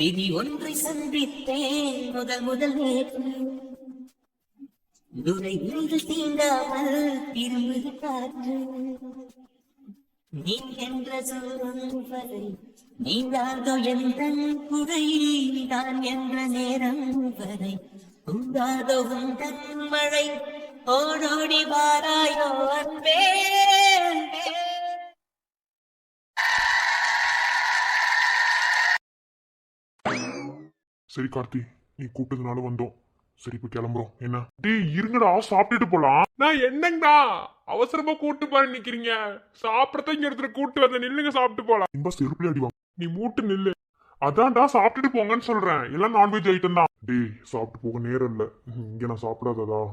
விதி ஒன்றை சந்தித்தேன் முதல் முதல் நேற்று துரை ஒன்று தீண்டாமல் திரும்புது காற்று நீ என்ற சொல்லும் வரை நீங்காதோ எந்த குறை நான் என்ற நேரம் வரை உண்டாதோ உந்தன் மழை ஓடோடி வாராயோ அன்பே அன்பே. சரி கார்த்தி, நீ கூப்பிட்டதுனால வந்தோம். சரி இப்ப கிளம்புறோம். என்ன டேய் இருங்கடா, சாப்பிட்டுட்டு போலாம். நான் என்னங்கடா அவசரமா கூட்டு போற நிக்கிறீங்க? சாப்பிடத்தான் இங்க ஒருத்தர் கூட்டு வந்த, நில்லுங்க சாப்பிட்டு போலாம். இன்பா செருப்புல அடி வாங்க. நீ மூட்டு நில்லு. அதான்டா சாப்பிட்டுட்டு போங்கன்னு சொல்றேன். எல்லாம் நான்வெஜ் ஐட்டம் தான். டேய் சாப்பிட்டு போக நேரம் இல்ல. இங்க நான் சாப்பிடாததா?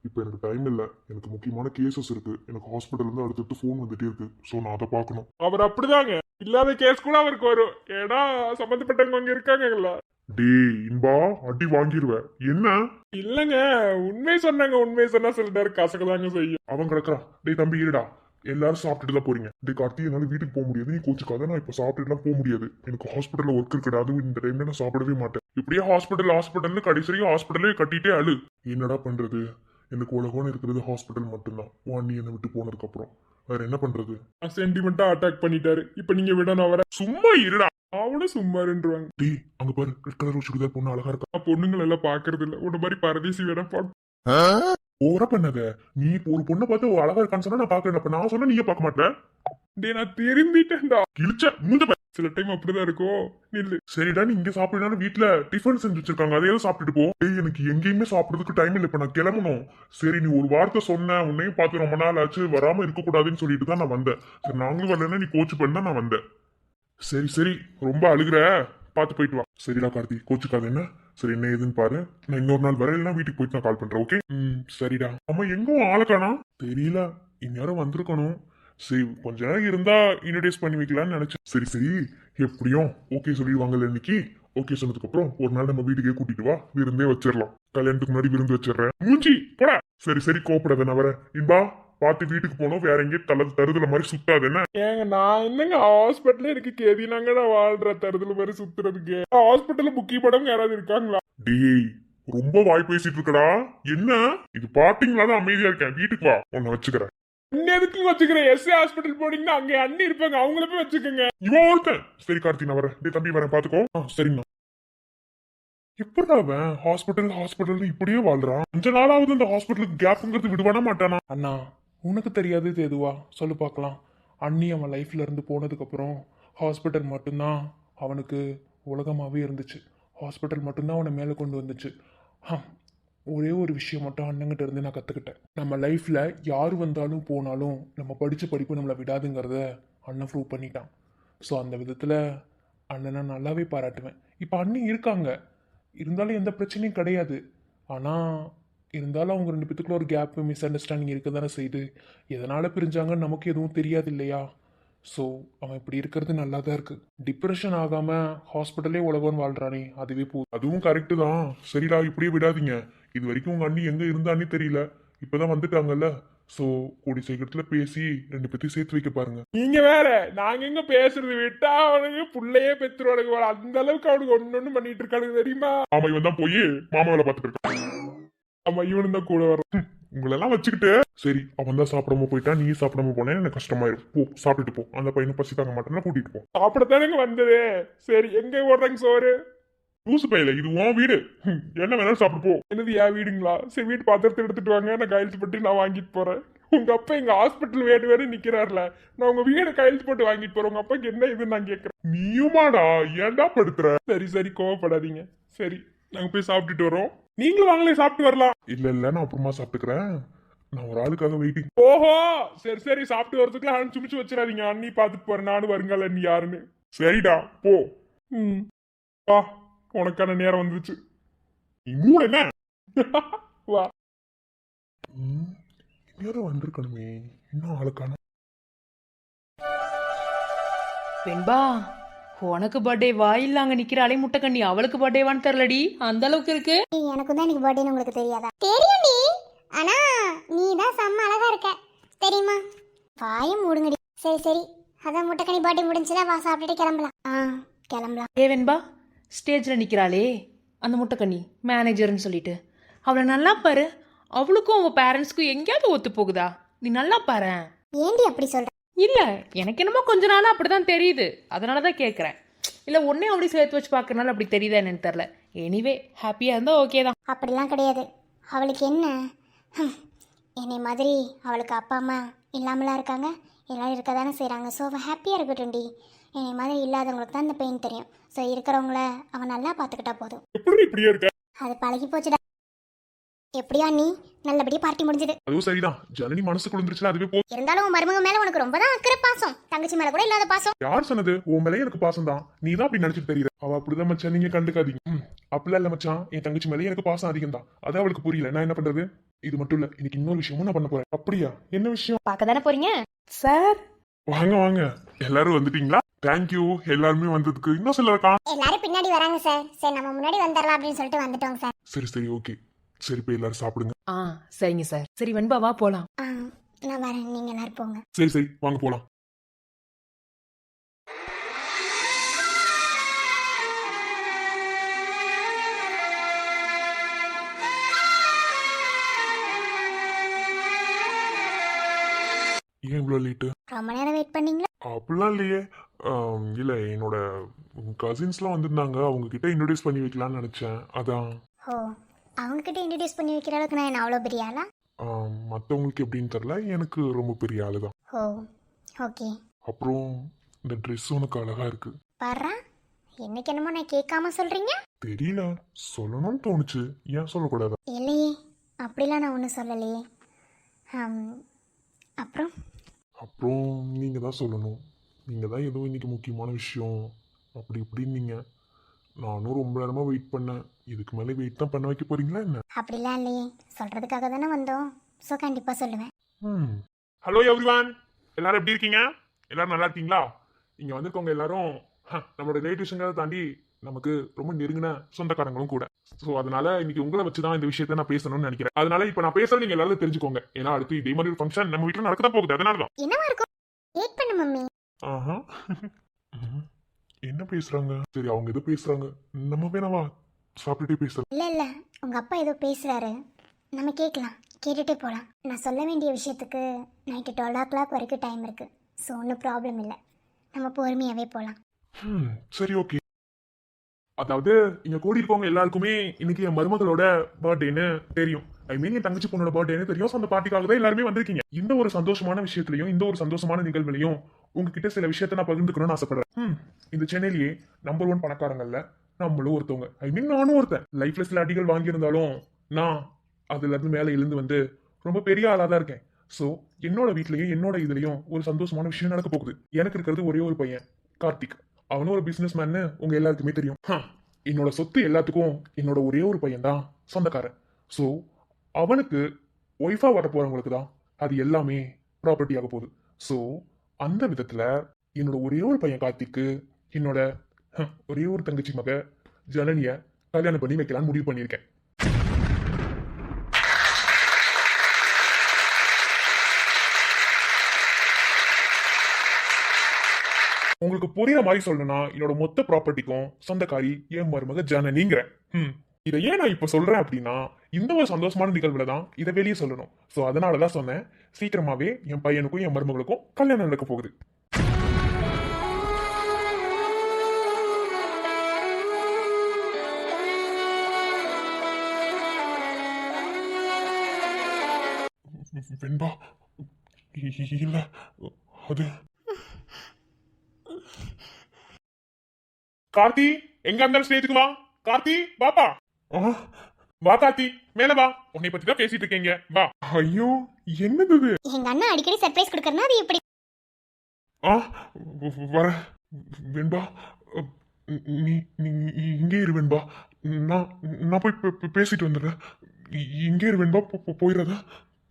இப்ப எனக்கு டைம் இல்ல. எனக்கு முக்கியமான கேசஸ் இருக்கு. எனக்கு ஹாஸ்பிட்டல்ல இருந்து அடுத்தடுத்து போன் வந்துட்டே இருக்கு. சோ நான் அதை பார்க்கணும். அவர் அப்படிதாங்க, இல்லாத கேஸ் கூட அவருக்கு வரும். ஏன்னா சம்பந்தப்பட்டவங்க அங்க இருக்காங்கல்ல. டேய் இன்பா அடி வாங்கிருவ. என்ன இல்லங்க, உண்மை சொன்னாங்க. உண்மை சொன்னா சில நேரம் கசக்கதாங்க செய்யும். அவன் கிடக்குறா. டேய் தம்பி இருடா, எல்லாரும் சாப்பிட்டுட்டு தான் போறீங்க. டேய் கார்த்தி, என்னால வீட்டுக்கு போக முடியாது. நீ கோச்சுக்காத. நான் இப்ப சாப்பிட்டுலாம் போக முடியாது. எனக்கு ஹாஸ்பிட்டல்ல ஒர்க் இருக்குடா. அதுவும் இந்த டைம்ல நான் சாப்பிடவே மாட்டேன். இப்படியே ஹாஸ்பிட்டல்னு கடைசியும் ஹாஸ்பிட்டலே கட்டிட்டே அழு. என்னடா பண்றது? எனக்கு உலகம் இருக்கிறது ஹாஸ்பிட்டல் மட்டும்தான். நீ என்னை விட்டு போனதுக்கு அப்புறம் வேற என்ன பண்றது? சென்டிமெண்டா அட்டாக் பண்ணிட்டாரு. இப்ப நீங்க விடணும் அவரை. சும்மா இருடா. அவனும் சும்மாருன்றாங்க. டேய் அங்க பாரு, ரெட் கலர் சுடிதார் பொண்ணு அழகா இருக்கா. பொண்ணுங்களை எல்லாம் பாக்குறது இல்ல. உன்ன மாதிரி பரதேசி வேணா ஓவரா பண்ணாத. நீ ஒரு பொண்ணை பார்த்து அழகா இருக்கான்னு சொன்னா நான் பாக்குறேன். அப்ப நான் சொன்னா நீங்க பார்க்க மாட்டேன். டேய் நான் திரும்பிட்டேன்டா. கிழிச்ச மூஞ்ச பாரு. சில டைம் அப்படிதான் இருக்கும். நில்லு. சரிடா, நீ இங்க சாப்பிடலாம். வீட்டுல டிஃபன் செஞ்சு வச்சிருக்காங்க, அதையாவது சாப்பிட்டுட்டு போ. டேய் எனக்கு எங்கேயுமே சாப்பிடுறதுக்கு டைம் இல்லை. இப்ப நான் கிளம்பணும். சரி நீ ஒரு வார்த்தை சொன்ன, உன்னையும் பார்த்து ரொம்ப நாள் ஆச்சு, வராம இருக்க கூடாதுன்னு சொல்லிட்டு தான் நான் வந்தேன். சரி நாங்களும் வரலன்னா நீ கோச்சு பண்ண நான் வந்தேன். சரி சரி, ரொம்ப அழுகுற, பார்த்து போயிட்டு வா. சரிடா கார்த்தி, கோச்சுக்காத என்ன. சரி என்ன ஏதுன்னு பாரு. நான் இன்னொரு நாள் வரலாம், வீட்டுக்கு போயிட்டு நான் கால் பண்றேன். ஓகே? சரிடா. ஆமா எங்கும் ஆளுக்கானா தெரியல. இந்நேரம் வந்திருக்கணும். சரி கொஞ்ச நேரம் இருந்தா இன்ட்ரோடியூஸ் பண்ணி வைக்கலாம்னு நினைச்சேன். சரி சரி, எப்படியும் ஓகே சொல்லிடுவாங்கல்ல இன்னைக்கு. ஓகே சொன்னதுக்கு அப்புறம் ஒரு நாள் நம்ம வீட்டுக்கே கூட்டிட்டு வா, விருந்தே வச்சிடலாம். கல்யாணத்துக்கு முன்னாடி விருந்து வச்சிடறேன். மூஞ்சி போட. சரி சரி கோப்படாத, நான் வரேன். இன்பா பார்த்து வீட்டுக்கு போனோம். வேற எங்கேயும் தருதல மாதிரி சுத்தாது என்ன. ஏங்க நான் என்னங்க ஹாஸ்பிட்டல் இருக்கு கேதினாங்க நான் வாழ்ற தருதல மாதிரி சுத்துறதுக்கு. ஹாஸ்பிட்டல்ல புக்கிங் படவங்க யாராவது இருக்காங்களா? டேய் ரொம்ப வாய் பேசிட்டு இருக்கடா. என்ன இது பாட்டிங்களாதான் அமைதியா இருக்கேன். வீட்டுக்கு வா, உன்னை வச்சுக்கிறேன். எதுக்கு வச்சுக்கிறேன்? எஸ்ஏ ஹாஸ்பிட்டல் போனீங்கன்னா அங்க அண்ணி இருப்பாங்க, அவங்கள போய் வச்சுக்கோங்க. இவன் ஒருத்தன். சரி கார்த்தி நான் வரேன். டேய் தம்பி வரேன், பாத்துக்கோ. சரிண்ணா. எப்படா அவன் ஹாஸ்பிட்டல் இப்படியே வாழ்றான்? 5 நாளாவது இந்த ஹாஸ்பிட்டலுக்கு கேப்ங்கிறது விடுவானா மாட்டானா? அண்ணா உனக்கு தெரியாது எதுவா சொல்லு பார்க்கலாம். அண்ணி அவன் லைஃப்ல இருந்து போனதுக்கு அப்புறம் ஹாஸ்பிட்டல் மட்டும்தான் அவனுக்கு உலகமாவே இருந்துச்சு. ஹாஸ்பிட்டல் மட்டும்தான் அவனை மேலே கொண்டு வந்துச்சு. ஒரே ஒரு விஷயம் மட்டும் அண்ணங்கிட்ட இருந்து நான் கற்றுக்கிட்டேன். நம்ம லைஃப்பில் யார் வந்தாலும் போனாலும் நம்ம படித்த படிப்பு நம்மளை விடாதுங்கிறத அண்ணன் ப்ரூவ் பண்ணிட்டான். ஸோ அந்த விதத்தில் அண்ணனை நல்லாவே பாராட்டுவேன். இப்போ அண்ணன் இருக்காங்க, இருந்தாலும் எந்த பிரச்சனையும் கிடையாது. ஆனால் இருந்தாலும் அவங்க 2 பேத்துக்குள்ள ஒரு கேப், மிஸ் அண்டர்ஸ்டாண்டிங் இருக்க தானே செய்யுது. எதனால் பிரிஞ்சாங்கன்னு நமக்கு எதுவும் தெரியாது இல்லையா? ஸோ அவன் இப்படி இருக்கிறது நல்லா தான் இருக்கு. டிப்ரெஷன் ஆகாமல் ஹாஸ்பிட்டலே உலகம் வாழ்றானே, அதுவே போதும். அதுவும் கரெக்டு தான். சரிடா இப்படியே விடாதீங்க. இது வரைக்கும் உங்க அண்ணி எங்க இருந்தான்னு தெரியல. இப்பதான் வந்துட்டாங்கல்ல. சோ கூடி சீக்கிரத்துல பேசி 2 பேத்தையும் சேர்த்து வைக்க பாருங்க. நீங்க வேற, நாங்க எங்க பேசுறது விட்டா அவனுக்கு புள்ளையே பெத்துருவானுங்க. அந்த அளவுக்கு அவனுக்கு ஒன்னு பண்ணிட்டு இருக்கானுங்க தெரியுமா? ஆமா இவன் தான் போய் மாமாவில பாத்துட்டு இருக்கான். ஆமா இவனு தான் கூட வரும். உங்களெல்லாம் வச்சுக்கிட்டு. சரி அவன் தான் சாப்பிடாம போயிட்டா, நீ சாப்பிடாம போனேன் எனக்கு கஷ்டமாயிரும். போ சாப்பிட்டுட்டு போ. அந்த பையனை பசி தாங்க மாட்டேன்னா கூட்டிட்டு போ. சாப்பிடத்தானுங்க வந்தது. சரி எங்க ஓடுறாங்க சோறு? லூசு பையில, இது உன் வீடு. என்ன வேணாலும் சாப்பிட்டு போ. என்னது என் வீடுங்களா? சரி வீட்டு பாத்திரத்தை எடுத்துட்டு வாங்க, நான் கையெழுத்து போட்டு நான் வாங்கிட்டு போறேன். உங்க அப்பா எங்க ஹாஸ்பிட்டல் வேறு நிக்கிறாருல, நான் உங்க வீடு கையெழுத்து போட்டு வாங்கிட்டு போறேன். உங்க அப்பாக்கு என்ன இதுன்னு நான் கேட்கறேன். நீயுமாடா ஏன்டா படுத்துற? சரி சரி கோவப்படாதீங்க. சரி நாங்க போய் சாப்பிட்டுட்டு வரோம். நீங்களும் வாங்களே சாப்பிட்டு வரலாம். இல்ல நான் அப்புறமா சாப்பிட்டுக்கிறேன். நான் ஒரு ஆளுக்காக வெயிட்டிங். ஓஹோ சரி சரி, சாப்பிட்டு வரதுக்குலாம் அனுப்பிச்சு வச்சிடாதீங்க. அண்ணி பாத்துட்டு போறேன், நானும் வருங்கால நீ யாருன்னு. சரிடா போ. வா, உனக்கான நேரம் வந்துச்சு. மூணு என்ன வா. நேரம் வந்திருக்கணுமே, இன்னும் ஆளுக்கான. வெண்பா உனக்கு பர்த்டே வாயில்லாங்க நிக்கிறாளே முட்டைக்கண்ணி, அவளுக்கு பர்த்டேவான்னு தெரியலடி. அந்த அளவுக்கு இருக்கு. எனக்கு தான் இன்னைக்கு பர்த்டேன்னு உங்களுக்கு தெரியாதா? தெரியும்டி, ஆனா நீ தான் செம்ம அழகா இருக்க தெரியுமா? வாயும் மூடுங்கடி. சரி சரி, அதான் முட்டைக்கணி பர்த்டே முடிஞ்சுதா, வா சாப்பிட்டுட்டு கிளம்பலாம். கிளம்பலாம். வெண்பா ஸ்டேஜில் நிற்கிறாளே அந்த முட்டைக்கண்ணி மேனேஜர்னு சொல்லிட்டு அவளை நல்லா பாரு. அவளுக்கும் அவள் பேரண்ட்ஸ்க்கும் எங்கேயாவது ஒத்து போகுதா? நீ நல்லா பாரு. ஏண்டி அப்படி சொல்ற? இல்லை, எனக்கு என்னமோ கொஞ்ச நாளாக அப்படி தான் தெரியுது, அதனால தான் கேட்குறேன். இல்லை ஒன்றே அப்படி சேர்த்து வச்சு பார்க்கறனால அப்படி தெரியுதா என்னன்னு தெரில. எனிவே ஹாப்பியாக இருந்தால் ஓகே தான். அப்படிலாம் கிடையாது. அவளுக்கு என்ன, என்னை மாதிரி அவளுக்கு அப்பா அம்மா இல்லாமலாம் இருக்காங்க, எல்லாரும் இருக்க தானே செய்கிறாங்க. ஸோ அவள் ஹாப்பியாக இருக்கட்டும்டி. என்னை மாதிரி இல்லாதவங்களுக்கு தான் இந்த பெயின் தெரியும். ஸோ இருக்கிறவங்கள அவன் நல்லா பார்த்துக்கிட்டா போதும். எப்படி இப்படியே இருக்க? அது பழகி போச்சுடா. எப்படியா நீ நல்லபடியா பார்ட்டி முடிஞ்சது. அதுவும் சரிதான். ஜனனி மனசு குளிர்ந்துச்சுல, அதுவே போ. இருந்தாலும் உன் மருமக மேல உனக்கு ரொம்ப தான் அக்கறை பாசம். தங்கச்சி மேல கூட இல்லாத பாசம். யார் சொன்னது? உன் மேலே எனக்கு பாசம் தான். நீ தான் அப்படி நினைச்சிட்டு தெரியுது. அவ அப்படிதான் மச்சான், நீங்க கண்டுக்காதீங்க. அப்படிலாம் இல்ல மச்சான், என் தங்கச்சி மேலே எனக்கு பாசம் அதிகம் தான். அது அவளுக்கு புரியல. நான் என்ன பண்றது? இது மட்டும் இல்ல, இன்னைக்கு இன்னொரு விஷயமும் நான் பண்ண போறேன். அப்படியா? என்ன விஷயம்? பார்க்க தானே போறீங்க சார். வாங்க வாங்க, எல்லாரும் வந்துட்டீங்களா? தேங்க்யூ, எல்லாருமே வந்ததுக்கு. இன்னும் சில இருக்கா? எல்லாரும் பின்னாடி வராங்க சார். சரி நம்ம முன்னாடி வந்துடலாம் அப்படின்னு சொல்லிட்டு வந்துட்டோம் சார். சரி சரி, ஓகே. சரி போய் எல்லாரும் சாப்பிடுங்க. ஆ சரிங்க சார். சரி வெண்பா வா போகலாம். நான் வரேன், நீங்க எல்லாரும் போங்க. சரி சரி, வாங்க போலாம். ஏன் இவ்வளோ லேட்டு? ரொம்ப நேரம் வெயிட் பண்ணீங்களா? அப்படிலாம் இல்லையே. இல்லை, என்னோட கசின்ஸ்லாம் வந்திருந்தாங்க, அவங்க கிட்ட இன்ட்ரோடியூஸ் பண்ணி வைக்கலாம்னு நினச்சேன், அதான். ஓ, அவங்க கிட்ட இன்ட்ரடியூஸ் பண்ணி வைக்கிற அளவுக்கு நான் என்ன அவ்வளோ பெரிய ஆளா? மற்றவங்களுக்கு எப்படின்னு தெரில, எனக்கு ரொம்ப பெரிய ஆளு தான். ஓ ஓகே. அப்புறம் இந்த ட்ரெஸ் உனக்கு அழகா இருக்கு. பாரா, என்னைக்கு என்னமோ நான் கேட்காம சொல்றீங்க. தெரியல, சொல்லணும்னு தோணுச்சு. ஏன் சொல்லக்கூடாது? இல்லையே, அப்படிலாம் நான் ஒன்றும் சொல்லலையே. அப்புறம் அப்புறம் நீங்க தான் சொல்லணும். நீங்க தான் ஏதோ இன்னைக்கு முக்கியமான விஷயம் அப்படி இப்படின்னு நீங்க. நானும் ரொம்ப நேரமா வெயிட் பண்ணேன். இதுக்கு மேலே வெயிட் தான் பண்ண வைக்க போறீங்களா என்ன? அப்படிலாம் இல்லையே, சொல்றதுக்காக தானே வந்தோம். ஸோ கண்டிப்பாக சொல்லுவேன். ஹலோ எவ்ரிவான், எல்லாரும் எப்படி இருக்கீங்க? எல்லாரும் நல்லா இருக்கீங்களா? இங்க வந்திருக்கவங்க எல்லாரும் நம்மளோட ரிலேட்டிவ்ஸுங்கிறத தாண்டி நமக்கு ரொம்ப நெருங்கின சொந்தக்காரங்களும் கூட. ஸோ அதனால இன்னைக்கு உங்களை வச்சு தான் இந்த விஷயத்த நான் பேசணும்னு நினைக்கிறேன். அதனால இப்போ நான் பேசுறது நீங்க எல்லாரும் தெரிஞ்சுக்கோங்க. ஏன்னா அடுத்து இதே மாதிரி ஒரு ஃபங்க்ஷன் நம்ம வீட்டில் நடக்க தான் போகுது. அதனால தான். என்னவா இருக்கும்? வெயிட் பண்ணு மம்மி. ஆஹா, என்ன பேசுறாங்க? சரி, அவங்க எதோ பேசுறாங்க, நம்ம வேணாவா சாப்பிட்டுட்டே பேசுறோம். இல்லை இல்லை, உங்கள் அப்பா ஏதோ பேசுகிறாரு, நம்ம கேட்கலாம், கேட்டுகிட்டே போகலாம். நான் சொல்ல வேண்டிய விஷயத்துக்கு நைட்டு 12 வரைக்கும் டைம் இருக்குது. ஸோ ஒன்றும் ப்ராப்ளம் இல்லை, நம்ம பொறுமையாகவே போகலாம். சரி ஓகே. அதாவது இங்க கூடி இருக்கவங்க எல்லாருக்குமே இன்னைக்கு என் மருமகளோட பர்த்டேன்னு தெரியும். ஐ மீன் என் தங்கச்சி பொண்ணோட பர்த்டேன்னு தெரியும். ஸோ அந்த பார்ட்டிக்காக தான் எல்லாருமே வந்திருக்கீங்க. இந்த ஒரு சந்தோஷமான விஷயத்திலையும் இந்த ஒரு சந்தோஷமான நிகழ்வுலையும் உங்ககிட்ட சில விஷயத்த நான் பகிர்ந்துக்கணும்னு ஆசைப்படுறேன். இந்த சென்னையிலேயே நம்பர் 1 பணக்காரங்கள்ல நம்மளும் ஒருத்தவங்க. ஐ மீன் நானும் ஒருத்தன். லைஃப்ல சில அடிகள் வாங்கியிருந்தாலும் நான் அதுல இருந்து மேலே எழுந்து வந்து ரொம்ப பெரிய ஆளா தான் இருக்கேன். ஸோ என்னோட வீட்லயும் என்னோட இதுலயும் ஒரு சந்தோஷமான விஷயம் நடக்க போகுது. எனக்கு இருக்கிறது ஒரே ஒரு பையன், கார்த்திக். அவனும் ஒரு பிசினஸ் மேன்னு உங்க எல்லாருக்குமே தெரியும். என்னோட சொத்து எல்லாத்துக்கும் என்னோட ஒரே ஒரு பையன் தான் சொந்தக்காரன். ஸோ அவனுக்கு ஒய்ஃபா வர போறவங்களுக்கு தான் அது எல்லாமே ப்ராப்பர்ட்டி ஆக போகுது. ஸோ அந்த விதத்துல என்னோட ஒரே ஒரு பையன் கார்த்திக்கு என்னோட ஒரே ஒரு தங்கச்சி மக ஜனனிய கல்யாணம் பண்ணி வைக்கலாம்னு முடிவு பண்ணியிருக்கேன். உங்களுக்கு புரியுற மாதிரி சொல்லணும்னா என்னோட மொத்த ப்ராப்பர்ட்டிக்கும் சொந்தக்காரி என் மருமக ஜனனிங்கிறேன். இதை ஏன் நான் இப்ப சொல்றேன் அப்படின்னா, இந்த ஒரு சந்தோஷமான நிகழ்வுல தான் இதை வெளியே சொல்லணும். ஸோ அதனாலதான் சொன்னேன், சீக்கிரமாவே என் பையனுக்கும் என் மருமகளுக்கும் கல்யாணம் நடக்க போகுது. வெண்பா, இல்ல அது கார்த்தி, எங்க இருந்தாலும் ஸ்டேஜுக்கு வா. கார்த்தி பாப்பா, வா கார்த்தி, மேல வா. உன்னை பத்தி தான் பேசிட்டு இருக்கீங்க, வா. ஐயோ, என்னது இது? எங்க அண்ணா அடிக்கடி சர்ப்ரைஸ் கொடுக்கறனா அது எப்படி? வர வெண்பா, நீ நீ இங்கே இரு வெண்பா. நான் நான் போய் பேசிட்டு வந்துடுறேன். இங்கே இரு வெண்பா, போயிடுறதா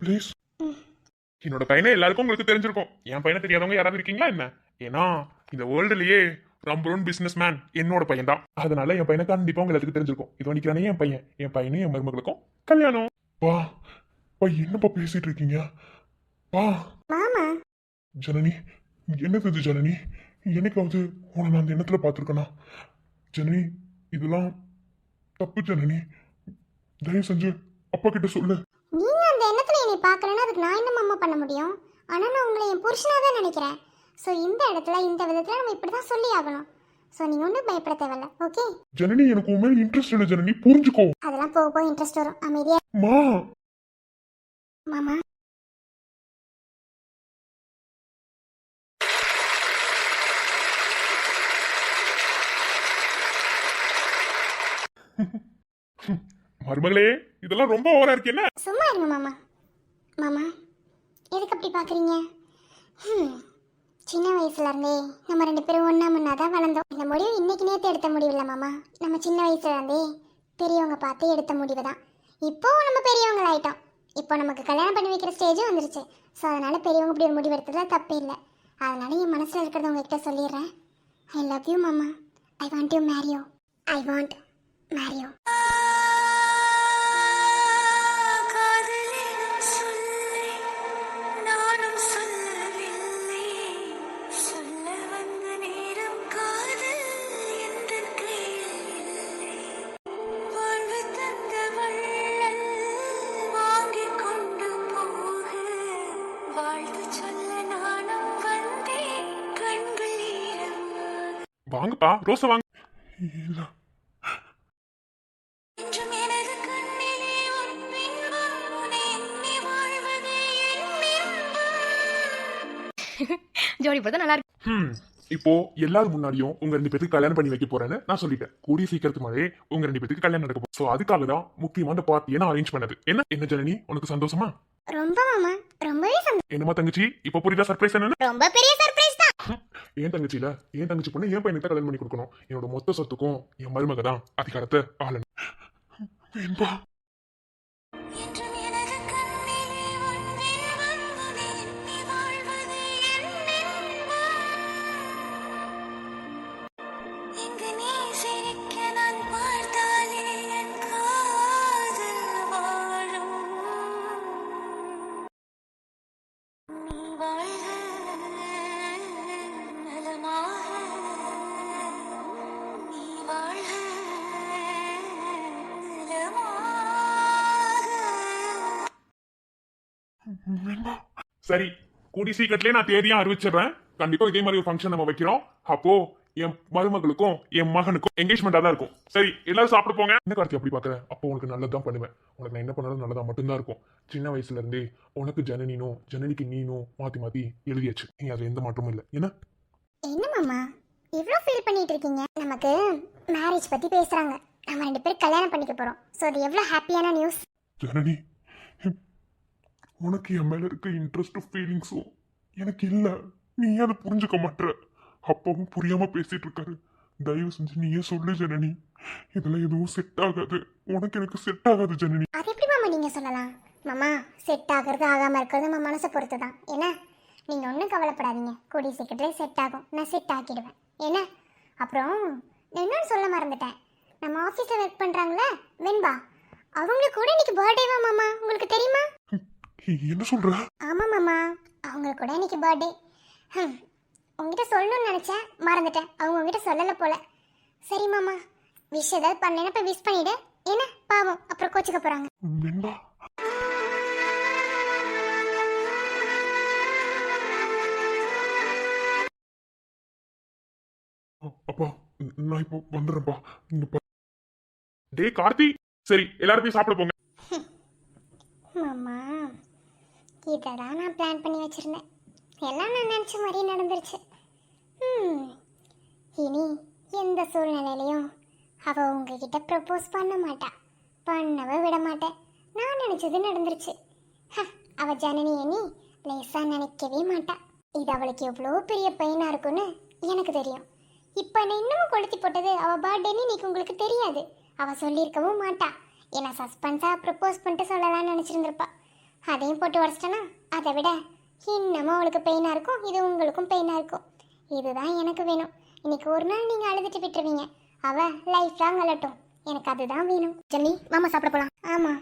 ப்ளீஸ். என்னோட பையனை எல்லாருக்கும் உங்களுக்கு தெரிஞ்சிருக்கும். என் பையனை தெரியாதவங்க யாராவது இருக்கீங்களா என்ன? ஏன்னா இந்த வேர்ல்டுலயே நம்பர் 1 பிசினஸ் மேன் என்னோட பையன் தான். அதனால என் பையனை கண்டிப்பா உங்க எல்லாத்துக்கும் தெரிஞ்சிருக்கும். இது நிக்கிறானே என் பையன். என் பையனும் என் மருமகளுக்கும் கல்யாணம். பா பா, என்னப்பா பேசிட்டு இருக்கீங்க? பா மாமா, ஜனனி, என்னது இது ஜனனி? என்னைக்காவது உன்னை நான் அந்த எண்ணத்துல பார்த்துருக்கேனா? ஜனனி, இதெல்லாம் தப்பு ஜனனி. தயவு செஞ்சு அப்பா கிட்ட சொல்லு. நீங்க அந்த எண்ணத்துல என்னை பார்க்கலன்னா அதுக்கு நான் என்ன மாமா பண்ண முடியும்? ஆனா நான் உங்களை என் புருஷனா தான் நினைக்கிறேன். ஸோ இந்த இடத்துல இந்த விதத்துல நம்ம இப்படிதான் சொல்லி ஆகணும். ஸோ நீங்க ஒன்றும் பயப்பட தேவையில்ல. ஓகே ஜனனி, எனக்கு உன் மேல இன்ட்ரெஸ்ட் இல்லை ஜனனி, புரிஞ்சுக்கோ. அதெல்லாம் போக போக இன்ட்ரெஸ்ட் வரும். அமைதியா மா. மாமா. மருமகளே, இதெல்லாம் ரொம்ப ஓவரா இருக்கு என்ன? சும்மா இருங்க மாமா. மாமா எதுக்கு அப்படி பார்க்குறீங்க? சின்ன வயசுல இருந்தே நம்ம 2 பேரும் ஒன்றா முன்னா தான் வளர்ந்தோம். இந்த முடிவு இன்னைக்கு நேற்று எடுத்த முடிவு இல்லை மாமா. நம்ம சின்ன வயசுல இருந்தே பெரியவங்க பார்த்து எடுத்த முடிவு தான். இப்போ நம்ம பெரியவங்களாயிட்டோம். இப்போ நமக்கு கல்யாணம் பண்ணி வைக்கிற ஸ்டேஜும் வந்துருச்சு. ஸோ அதனால பெரியவங்க இப்படி ஒரு முடிவு எடுத்ததுல தப்பே இல்லை. அதனால என் மனசில் இருக்கிறத உங்ககிட்ட சொல்லிடுறேன். ஐ லவ் யூ மாமா. I want you marry you. I want Mary you. வாங்கப்பா, ரோச வாங்க. இல்ல ஜோடி பார்த்தா நல்லா இருக்கு. இப்போ எல்லாரும் முன்னாடியும் உங்க 2 பேருக்கு கல்யாணம் பண்ணி வைக்க போறேன்னு நான் சொல்லிட்டேன். கூடிய சீக்கிரத்துக்கு மேலே உங்க 2 பேருக்கு கல்யாணம் நடக்க போகுது. சோ அதுக்காக தான் முக்கியமான பார்ட்டியை நான் அரேஞ்ச் பண்ணது. என்ன ஜனனி, உனக்கு சந்தோஷமா? ரொம்ப மாமா, ரொம்பவே சந்தோஷம். என்னமா தங்கச்சி, இப்ப புரியுதா சர்ப்ரைஸ் என்னன்னு? ரொம்ப பெரிய சர்ப்ரைஸ் தான். ஏன் தங்கச்சியில என் தங்கச்சி பொண்ணு என் பையனுக்கு கல்யாணம் பண்ணி கொடுக்கணும். என்னோட மொத்த சொத்துக்கும் என் மருமக தான் அதிகாரத்தை ஆளணும். வேண்பா. சரி, கூடி சீக்கிரத்திலே நான் தேதியா அறிவிச்சிடுறேன். கண்டிப்பா இதே மாதிரி ஒரு ஃபங்க்ஷன் நம்ம வைக்கிறோம். அப்போ என் மருமகளுக்கும் என் மகனுக்கும் என்கேஜ்மெண்டா தான் இருக்கும். சரி, எல்லாரும் சாப்பிட போங்க. என்ன கார்த்தி அப்படி பாக்குற? அப்போ உனக்கு நல்லதான் பண்ணுவேன். உனக்கு நான் என்ன பண்ணாலும் நல்லதா மட்டும்தான் இருக்கும். சின்ன வயசுல இருந்தே உனக்கு ஜனனினும் ஜனனிக்கு நீனும் மாத்தி மாத்தி எழுதியாச்சு. நீ அது எந்த மாற்றமும் இல்லை. என்ன மாமா இவ்ளோ ஃபீல் பண்ணிட்டு இருக்கீங்க? நமக்கு மேரேஜ் பத்தி பேசுறாங்க. நம்ம 2 பேரும் கல்யாணம் பண்ணிக்க போறோம். சோ அது எவ்வளவு ஹாப்பியான நியூஸ். ஜனனி, உனக்கு என் மேல இருக்க இன்ட்ரெஸ்டும் ஃபீலிங்ஸும் எனக்கு இல்ல. நீ அதை புரிஞ்சுக்க மாட்ட. அப்பாவும் புரியாம பேசிட்டு இருக்காரு. தயவு செஞ்சு நீயே சொல்லு ஜனனி. இதெல்லாம் எதுவும் செட் ஆகாது. உனக்கு எனக்கு செட் ஆகாது ஜனனி. அது எப்படி மாமா நீங்க சொல்லலாம்? மாமா செட் ஆகிறது ஆகாம இருக்கிறது நம்ம மனசை பொறுத்து தான். என்ன நீங்க ஒன்றும் கவலைப்படாதீங்க. கூடிய சீக்கிரத்திலே செட் ஆகும். நான் செட் ஆக்கிடுவேன். என்ன அப்புறம் நான் இன்னொன்று சொல்ல மறந்துட்டேன். நம்ம ஆஃபீஸில் ஒர்க் பண்ணுறாங்களே வெண்பா, அவங்களுக்கு கூட இன்னைக்கு பர்த்டேவா மாமா? உங்களுக்கு தெரியுமா? என்ன சொல்ற? ஆமா மாமா, அவங்களுக்கு கூட இன்னைக்கு பர்த்டே. உங்ககிட்ட சொல்லணும்னு நினைச்சேன், மறந்துட்டேன். அவங்க உங்ககிட்ட சொல்லல போல. சரி மாமா, விஷ் ஏதாவது பண்ணேன்னா போய் விஷ் பண்ணிடு. என்ன பாவம் அப்புறம் கோச்சுக்க போறாங்க. வெண்பா, அப்பா நான் இப்போ வந்துடுறேன்ப்பா. டே கார்த்தி, சரி எல்லாரும் சாப்பிட போங்க. மாமா இதெல்லாம் நான் பிளான் பண்ணி வச்சிருந்தேன். எல்லாம் நான் நினச்ச மாதிரியே நடந்துருச்சு. இனி எந்த சூழ்நிலையிலையும் அவள் உங்ககிட்ட ப்ரப்போஸ் பண்ண மாட்டா. பண்ணவே விட மாட்டேன். நான் நினச்சது நடந்துருச்சு. அவள் ஜனனி எண்ணி லேசாக நினைக்கவே மாட்டா. இது அவளுக்கு எவ்வளோ பெரிய பெயினாக இருக்குன்னு எனக்கு தெரியும். இப்போ நான் இன்னமும் கொளுத்தி போட்டது அவள் பர்த்டேன்னு இன்னைக்கு உங்களுக்கு தெரியாது. அவள் சொல்லியிருக்கவும் மாட்டா. ஏன்னா சஸ்பென்ஸாக ப்ரப்போஸ் பண்ணிட்டு சொல்லலாம்னு நினச்சிருந்துருப்பா. அதையும் போட்டு உடச்சிட்டேன்னா அதை விட இன்னமும் அவளுக்கு பெயினாக இருக்கும். இது உங்களுக்கும் பெயினாக இருக்கும். இதுதான் எனக்கு வேணும். இன்னைக்கு ஒரு நாள் நீங்கள் அழுதுட்டு விட்டுருவீங்க. அவள் லைஃப் லாங் அழட்டும். எனக்கு அதுதான் வேணும். ஜெனி மாமா சாப்பிட போகலாம். ஆமாம்.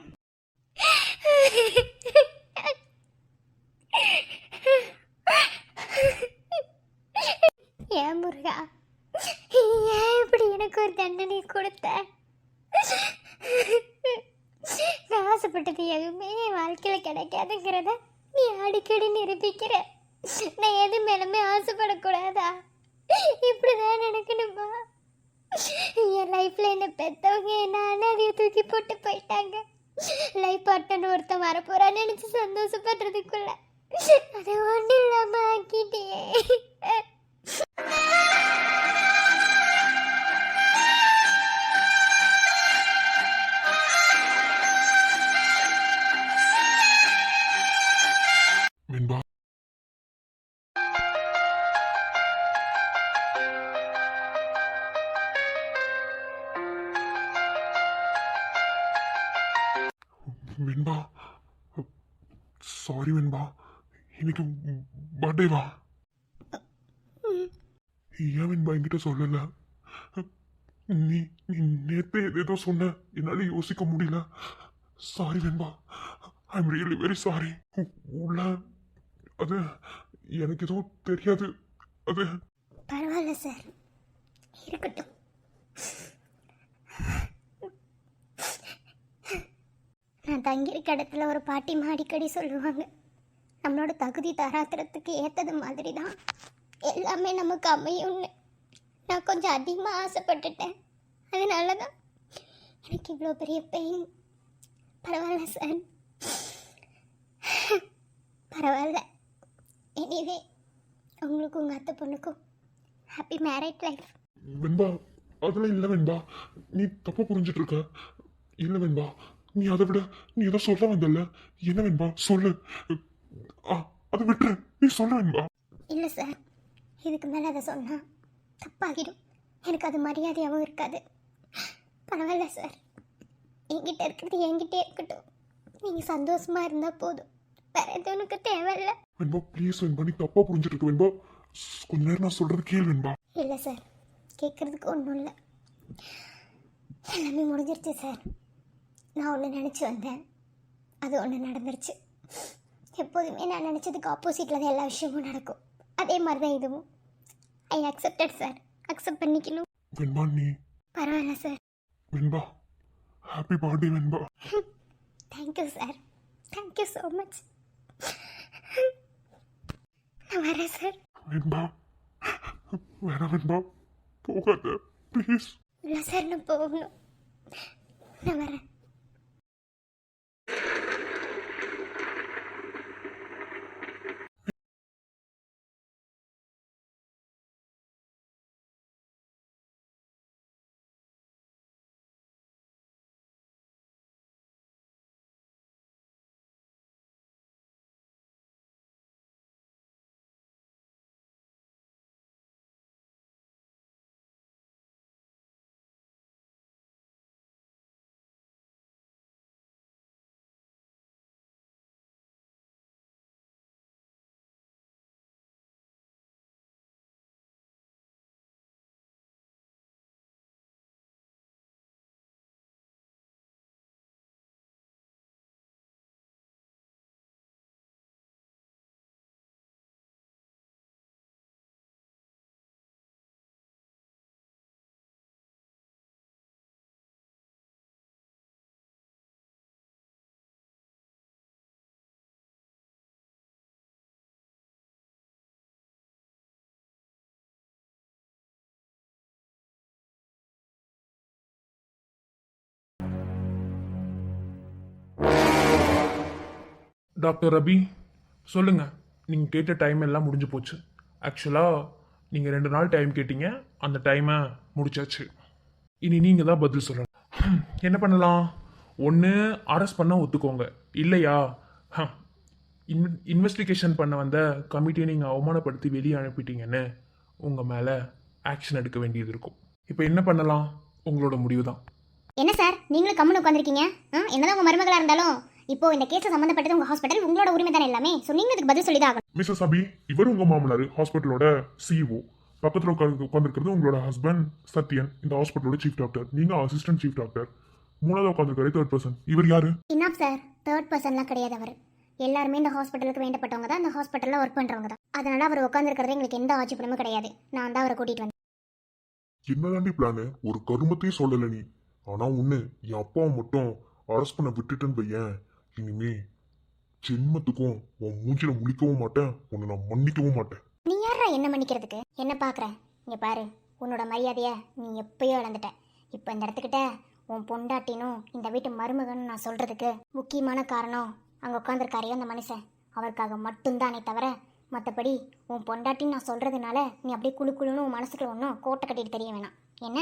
ஏன் முருகா, ஏன் இப்படி எனக்கு ஒரு தண்டனை கொடுத்த. நான் ஆசைப்பட்டது எதுவுமே என் வாழ்க்கையில் கிடைக்காதுங்கிறத நீ அடிக்கடி நிரூபிக்கிற. நான் எது மேலுமே ஆசைப்படக்கூடாதா? இப்படிதான் நினைக்கணுமா? என் லைஃப்ல என்ன பெத்தவங்க என்ன அனாதையை தூக்கி போட்டு போயிட்டாங்க. லைஃப் பார்ட்னர் ஒருத்தன் வரப்போறான்னு நினைச்சு சந்தோஷப்படுறதுக்குள்ள அதை ஒன்றும் இல்லாம ஆக்கிட்டியே. வெண்பா, வெண்பா, சாரி வெண்பா, இன்னைக்கு பர்த்டேவா? ஏன் வெண்பா என்கிட்ட சொல்லல? நீ நீ நேத்தே ஏதோ சொன்ன, என்னால யோசிக்க முடியல. Sorry Venba, I am really very sorry. உள்ள அது எனக்கு எதுவும் தெரியாது. அது பரவாயில்ல சார், இருக்கட்டும். நான் தங்கியிருக்க இடத்துல ஒரு பாட்டிமா அடிக்கடி சொல்லுவாங்க, நம்மளோட தகுதி தராத்திரத்துக்கு ஏற்றது மாதிரி தான் எல்லாமே நமக்கு அமையும்னு. நான் கொஞ்சம் அதிகமாக ஆசைப்பட்டுட்டேன், அதனால தான் எனக்கு இவ்வளோ பெரிய பெயின். பரவாயில்ல சார், பரவாயில்ல. எனிவே, உங்களுக்கும் உங்கள் அத்தை பொண்ணுக்கும் ஹாப்பி மேரிட் லைஃப். வெண்பா, அதெல்லாம் இல்லை வெண்பா, நீ தப்பா புரிஞ்சிட்டு இருக்க. இல்லை வெண்பா, நீ அதை விட நீ ஏதோ சொல்ல வந்தல்ல, என்ன வெண்பா சொல்லு. அதை விட்டுரு, நீ சொல்ல வெண்பா. இல்லை சார், இதுக்கு மேலே அதை சொன்னால் தப்பாகிடும். எனக்கு அது மரியாதையாகவும் இருக்காது. பரவாயில்ல சார், என்கிட்ட இருக்கிறது என்கிட்டே இருக்கட்டும். நீங்கள் சந்தோஷமாக இருந்தால் போதும், வேற எதுவும் எனக்கு தேவையில்லை. வெண்பா ப்ளீஸ் வெண்பா, நீ தப்பா புரிஞ்சிட்டு இருக்க வெண்பா. கொஞ்ச நேரம் நான் சொல்றது கேள் வெண்பா. இல்லை சார், கேட்குறதுக்கு ஒன்றும் இல்லை, எல்லாமே முடிஞ்சிருச்சு சார். நான் ஒன்று நினச்சி வந்தேன், அது ஒன்று நடந்துருச்சு. எப்போதுமே நான் நினச்சதுக்கு ஆப்போசிட்டில் தான் எல்லா விஷயமும் நடக்கும். அதே மாதிரி தான் இதுவும். ஐ அக்செப்டட் சார், அக்செப்ட் பண்ணிக்கணும். வெண்பா நீ பரவாயில்ல sir. Venba, happy birthday Venba. Thank you sir, thank you so much. நான் வரேன் சார். வெண்பா, வேணாம் வெண்பா, போகாத ப்ளீஸ். இல்லை சார், நான் போகணும். நான் வரேன். டாக்டர் ரபி, சொல்லுங்கள். நீங்கள் கேட்ட டைம் எல்லாம் முடிஞ்சு போச்சு. ஆக்சுவலாக நீங்கள் 2 நாள் டைம் கேட்டீங்க, அந்த டைமை முடிச்சாச்சு. இனி நீங்கள் தான் பதில் சொல்லணும். என்ன பண்ணலாம்? ஒன்று அரெஸ்ட் பண்ண ஒத்துக்கோங்க, இல்லையா இன்வெஸ்டிகேஷன் பண்ண வந்த கமிட்டியை நீங்கள் அவமானப்படுத்தி வெளியே அனுப்பிட்டீங்கன்னு உங்கள் மேலே ஆக்ஷன் எடுக்க வேண்டியது இருக்கும். இப்போ என்ன பண்ணலாம்? உங்களோட முடிவு தான். என்ன சார், நீங்களும் கம்முன்னு உட்காந்துருக்கீங்க? என்னதான் உங்கள் மருமகளாக இருந்தாலும் இப்போ இந்த கேஸை சம்மந்தப்பட்டது உங்கள் ஹாஸ்பிட்டல், உங்களோட உரிமை தானே எல்லாமே. ஸோ நீங்கள் இதுக்கு பதில் சொல்லி தான் ஆகணும். மிஸ்ஸஸ் அபி, இவர் உங்க மாமனார், ஹாஸ்பிட்டலோட சிஇஓ. பக்கத்தில் உட்காந்துருக்கிறது உங்களோட ஹஸ்பண்ட் சத்யன், இந்த ஹாஸ்பிட்டலோட சீஃப் டாக்டர். நீங்க அசிஸ்டன்ட் சீஃப் டாக்டர். மூணாவது உட்காந்துருக்காரு தேர்ட் பர்சன். இவர் யாரு? இன்னாப் சார், தேர்ட் பர்சன்லாம் கிடையாது. அவர் எல்லாருமே இந்த ஹாஸ்பிட்டலுக்கு வேண்டப்பட்டவங்க தான், இந்த ஹாஸ்பிட்டலில் ஒர்க் பண்ணுறவங்க தான். அதனால அவர் உட்காந்துருக்கிறது எங்களுக்கு எந்த ஆட்சேபனமும் கிடையாது. நான் தான் அவரை கூட்டிகிட்டு வந்தேன். என்னதாண்டி பிளானு? ஒரு கருமத்தையும் சொல்லல நீ. ஆனா ஒண்ணு, என் அப்பாவை மட்டும் அரெஸ்ட் பண்ண விட்டுட்டேன்னு வையேன், இனிமே ஜென்மத்துக்கும் உன் மூஞ்சில முழிக்கவும் மாட்டேன், உன்னை நான் மன்னிக்கவும் மாட்டேன். நீ யாரா என்ன மன்னிக்கிறதுக்கு? என்ன பார்க்குற? இங்கே பாரு, உன்னோட மரியாதையை நீ எப்பயோ இழந்துட்ட. இப்போ இந்த இடத்துக்கிட்ட உன் பொண்டாட்டினும் இந்த வீட்டு மருமகன்னு நான் சொல்கிறதுக்கு முக்கியமான காரணம் அங்கே உட்காந்துருக்காரையோ அந்த மனுஷன், அவருக்காக மட்டும்தானே தவிர மற்றபடி உன் பொண்டாட்டின்னு நான் சொல்கிறதுனால நீ அப்படியே குழு குழுன்னு உன் மனசுக்குள்ள ஒன்றும் கோட்டை கட்டிட்டு தெரிய வேணாம். என்ன,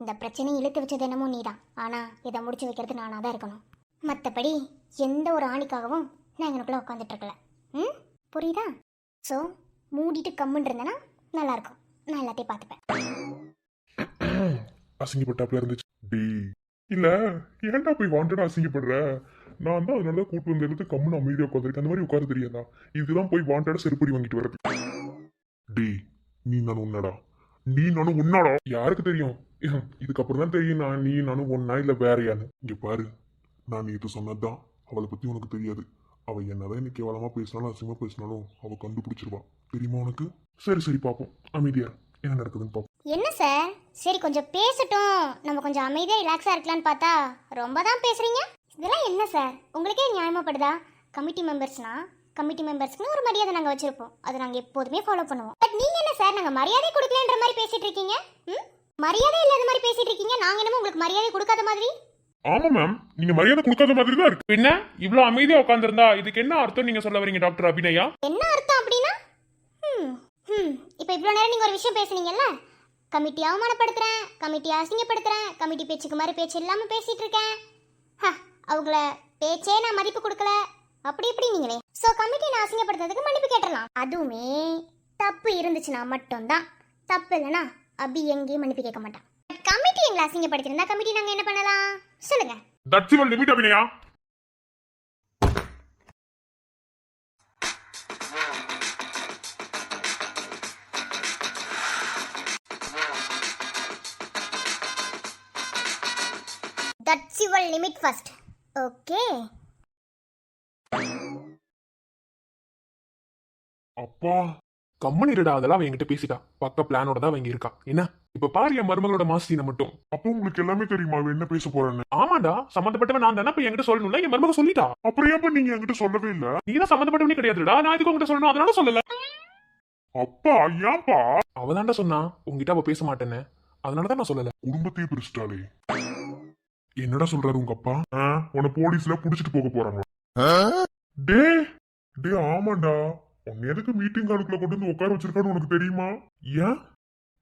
இந்த பிரச்சனையை இழுத்து வச்சது என்னமோ நீ தான், ஆனால் இதை முடிச்சு வைக்கிறது நானாக தான் இருக்கணும். மற்றபடி எந்த ஒரு ஆணிக்காகவும் நான் எங்களுக்குள்ளே உட்காந்துட்டு இருக்கல. ம், புரியுதா? ஸோ மூடிட்டு கம்முன்னு இருந்தேன்னா நல்லாயிருக்கும். நான் எல்லாத்தையும் பார்த்துப்பேன். அசிங்கப்பட்டாப்புல இருந்துச்சு. டேய், இல்ல ஏன்டா போய் வாண்டடா அசிங்கப்படுற? நான் தான் அதனால கூட்டு வந்து கம்முன்னு அமைதியா உட்காந்துருக்கேன். அந்த மாதிரி உட்கார தெரியாதா? இதுதான் போய் வாண்டடா செருப்படி வாங்கிட்டு வரது. டேய், நீ நானும் உன்னடா, நீ நானும் உன்னாடா. யாருக்கு தெரியும்? இதுக்கப்புறம் தான் தெரியும் நான் நீ நானும் ஒன்னா இல்ல வேறையான்னு. இங்க பாரு, நான் நேற்று சொன்னதுதான் அவளை பத்தி உனக்கு தெரியாது. அவ என்னதான் இன்னைக்கு கேவலமா பேசினாலும் அசிங்கமா பேசினாலும் அவ கண்டுபிடிச்சிருவா. தெரியுமா உனக்கு? சரி சரி, பாப்போம். அமைதியா என்ன நடக்குதுன்னு பாப்போம். என்ன சார், சரி கொஞ்சம் பேசட்டும், நம்ம கொஞ்சம் அமைதியாக ரிலாக்ஸாக இருக்கலான்னு பார்த்தா ரொம்ப தான் பேசுகிறீங்க. இதெல்லாம் என்ன சார், உங்களுக்கே நியாயமாப்படுதா? கமிட்டி மெம்பர்ஸ்க்குன்னு ஒரு மரியாதை நாங்கள் வச்சுருப்போம், அதை நாங்கள் எப்போதுமே ஃபாலோ பண்ணுவோம். பட் நீங்கள் என்ன சார், நாங்கள் மரியாதை கொடுக்கலன்ற மாதிரி பேசிகிட்டு இருக்கீங்க? ம், மரியாதை இல்லாத மாதிரி பேசிகிட்டு இருக்கீங்க. நாங்கள் என்னமோ உங்களுக்கு மரியாதை கொடுக்காத மாதிரி? ஆமா மேம், நீங்க மரியாதை கொடுக்காத மாதிரி தான் இருக்கு. பின்ன இவ்வளோ அமைதியா உட்காந்துருந்தா இதுக்கு என்ன அர்த்தம் நீங்க சொல்ல வரீங்க டாக்டர் அபிநயா? என்ன அர்த்தம் அப்படின்னா? இப்போ இவ்வளோ நேரம் நீங்கள் ஒரு விஷயம் பேசுனீங்கல்ல, கமிட்டி அவமானப்படுத்துகிறேன், கமிட்டி அசிங்கப்படுத்துகிறேன், கமிட்டி பேச்சுக்கு மாதிரி பேச்சு இல்லாமல் பேசிகிட்டு இருக்கேன், அவங்கள பேச்சே நான் மதிப்பு கொடுக்கல, அப்படி இப்படி நீங்களே. ஸோ கமிட்டி நான் அசிங்கப்படுத்துறதுக்கு மன்னிப்பு கேட்டுடலாம். அதுவுமே தப்பு இருந்துச்சுன்னா மட்டும்தான். தப்பு இல்லைன்னா அபி எங்கேயும் மன்னிப்பு கேட்க மாட்டான். கமிட்டி எங்களை அசிங்கப்படுத்திருந்தா கமிட்டி நாங்கள் என்ன பண்ணலாம் சொல்லுங்க? That's your limit Abhinaya. That's your limit first. Okay. அப்பா, கம்மனிடா, அதெல்லாம் அவன் என்கிட்ட பேசிட்டா. பக்க பிளானோட தான் அவங்க இருக்கா. என்ன இப்ப பாரு என் மருமகளோட மாஸ்டீனை மட்டும். அப்போ உங்களுக்கு எல்லாமே தெரியுமா அவ என்ன பேச போறேன்னு? ஆமாண்டா, சம்மந்தப்பட்டவன் நான் தானே. இப்ப என்கிட்ட சொல்லணும்ல, என் மருமக சொல்லிட்டா. அப்புறம் ஏன் நீங்க என்கிட்ட சொல்லவே இல்ல? நீ தான் சம்மந்தப்பட்டவனே கிடையாதுடா, நான் இதுக்கு உங்ககிட்ட சொல்லணும், அதனால சொல்லல. அப்பா ஏன்பா? அவதான்டா சொன்னா உங்ககிட்ட அவ பேச மாட்டேன்னு, அதனாலதான் நான் சொல்லல. குடும்பத்தையே பிரிச்சிட்டாலே. என்னடா சொல்றாரு உங்க அப்பா? உன்னை போலீஸ்ல புடிச்சிட்டு போக போறாங்க. டே டே, ஆமாண்டா, உன்னை எதுக்கு மீட்டிங் காலுக்குள்ள கொண்டு வந்து உட்கார வச்சிருக்கான்னு உனக்கு தெரியுமா? ஏன்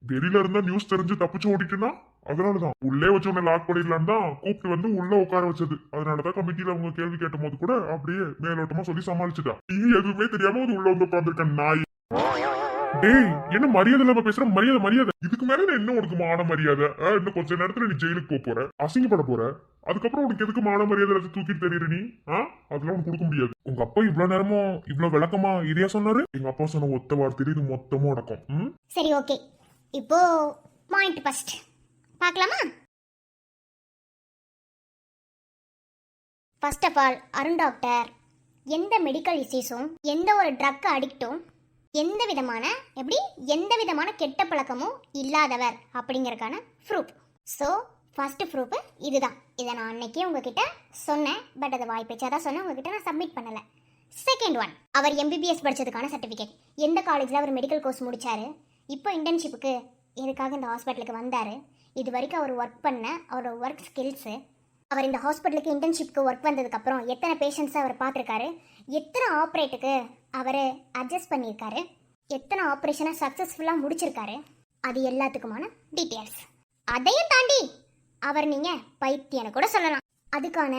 வெளியில இருந்தா நியூஸ் தெரிஞ்சு தப்பிச்சு ஓடிட்டுனா அதனாலதான் உள்ளே வச்சு உன்னை லாக் பண்ணிடலாம் தான் கூப்பிட்டு வந்து உள்ள உட்கார வச்சது. அதனாலதான் கமிட்டியில அவங்க கேள்வி கேட்ட போது கூட அப்படியே மேலோட்டமா சொல்லி சமாளிச்சுட்டா. நீ எதுவுமே தெரியாம அது உள்ள வந்து உட்காந்துருக்க நாய். டேய், என்ன மரியாதை இல்லாம பேசுற? மரியாதை இதுக்கு மேல என்ன உனக்கு மான மரியாதை? இன்னும் கொஞ்ச நேரத்துல நீ ஜெயிலுக்கு போற, அசிங்கப்பட போற. அதுக்கப்புறம் உனக்கு எதுக்கு மான மரியாதை தூக்கிட்டு தெரியுற நீ? அதெல்லாம் உனக்கு கொடுக்க முடியாது. உங்க அப்பா இவ்வளவு நேரமும் இவ்வளவு விளக்கமா இதையா சொன்னாரு? எங்க அப்பா சொன்ன ஒத்த வார்த்தையில இது மொத்தமும் அடக்கும். சரி, ஓகே. இப்போ பாயிண்ட் ஃபர்ஸ்ட் பார்க்கலாமா? First of all, Arun doctor எந்த மெடிக்கல் இஷ்யூஸும், எந்த ஒரு ட்ரக் அடிக்டும், எந்த விதமான கெட்ட பழக்கமும் இல்லாதவர் அப்படிங்கறதுக்கான ப்ரூஃப். ஸோ ஃபர்ஸ்ட் ப்ரூஃப் இதுதான். இதை நான் அன்னைக்கே உங்ககிட்ட சொன்னேன், பட் அதை வாய்ப்பேச்சாதான் சொன்னேன், உங்ககிட்ட நான் சப்மிட் பண்ணலை. செகண்ட் ஒன், அவர் எம்பிபிஎஸ் படித்ததுக்கான சர்டிஃபிகேட். எந்த காலேஜில் அவர் மெடிக்கல் கோர்ஸ் முடித்தார், இப்போ இன்டர்ன்ஷிப்புக்கு எதுக்காக இந்த ஹாஸ்பிட்டலுக்கு வந்தார், இது வரைக்கும் அவர் ஒர்க் பண்ண அவரோட ஒர்க் ஸ்கில்ஸு, அவர் இந்த ஹாஸ்பிட்டலுக்கு இன்டர்ன்ஷிப்புக்கு ஒர்க் வந்ததுக்கப்புறம் எத்தனை பேஷண்ட்ஸை அவர் பார்த்துருக்காரு, எத்தனை ஆப்ரேட்டுக்கு அவர் அட்ஜஸ்ட் பண்ணியிருக்காரு, எத்தனை ஆப்ரேஷனை சக்ஸஸ்ஃபுல்லாக முடிச்சிருக்காரு, அது எல்லாத்துக்குமான டீட்டெயில்ஸ். அதையும் தாண்டி அவர் நீங்கள் பைத்தியனை கூட சொல்லலாம். அதுக்கான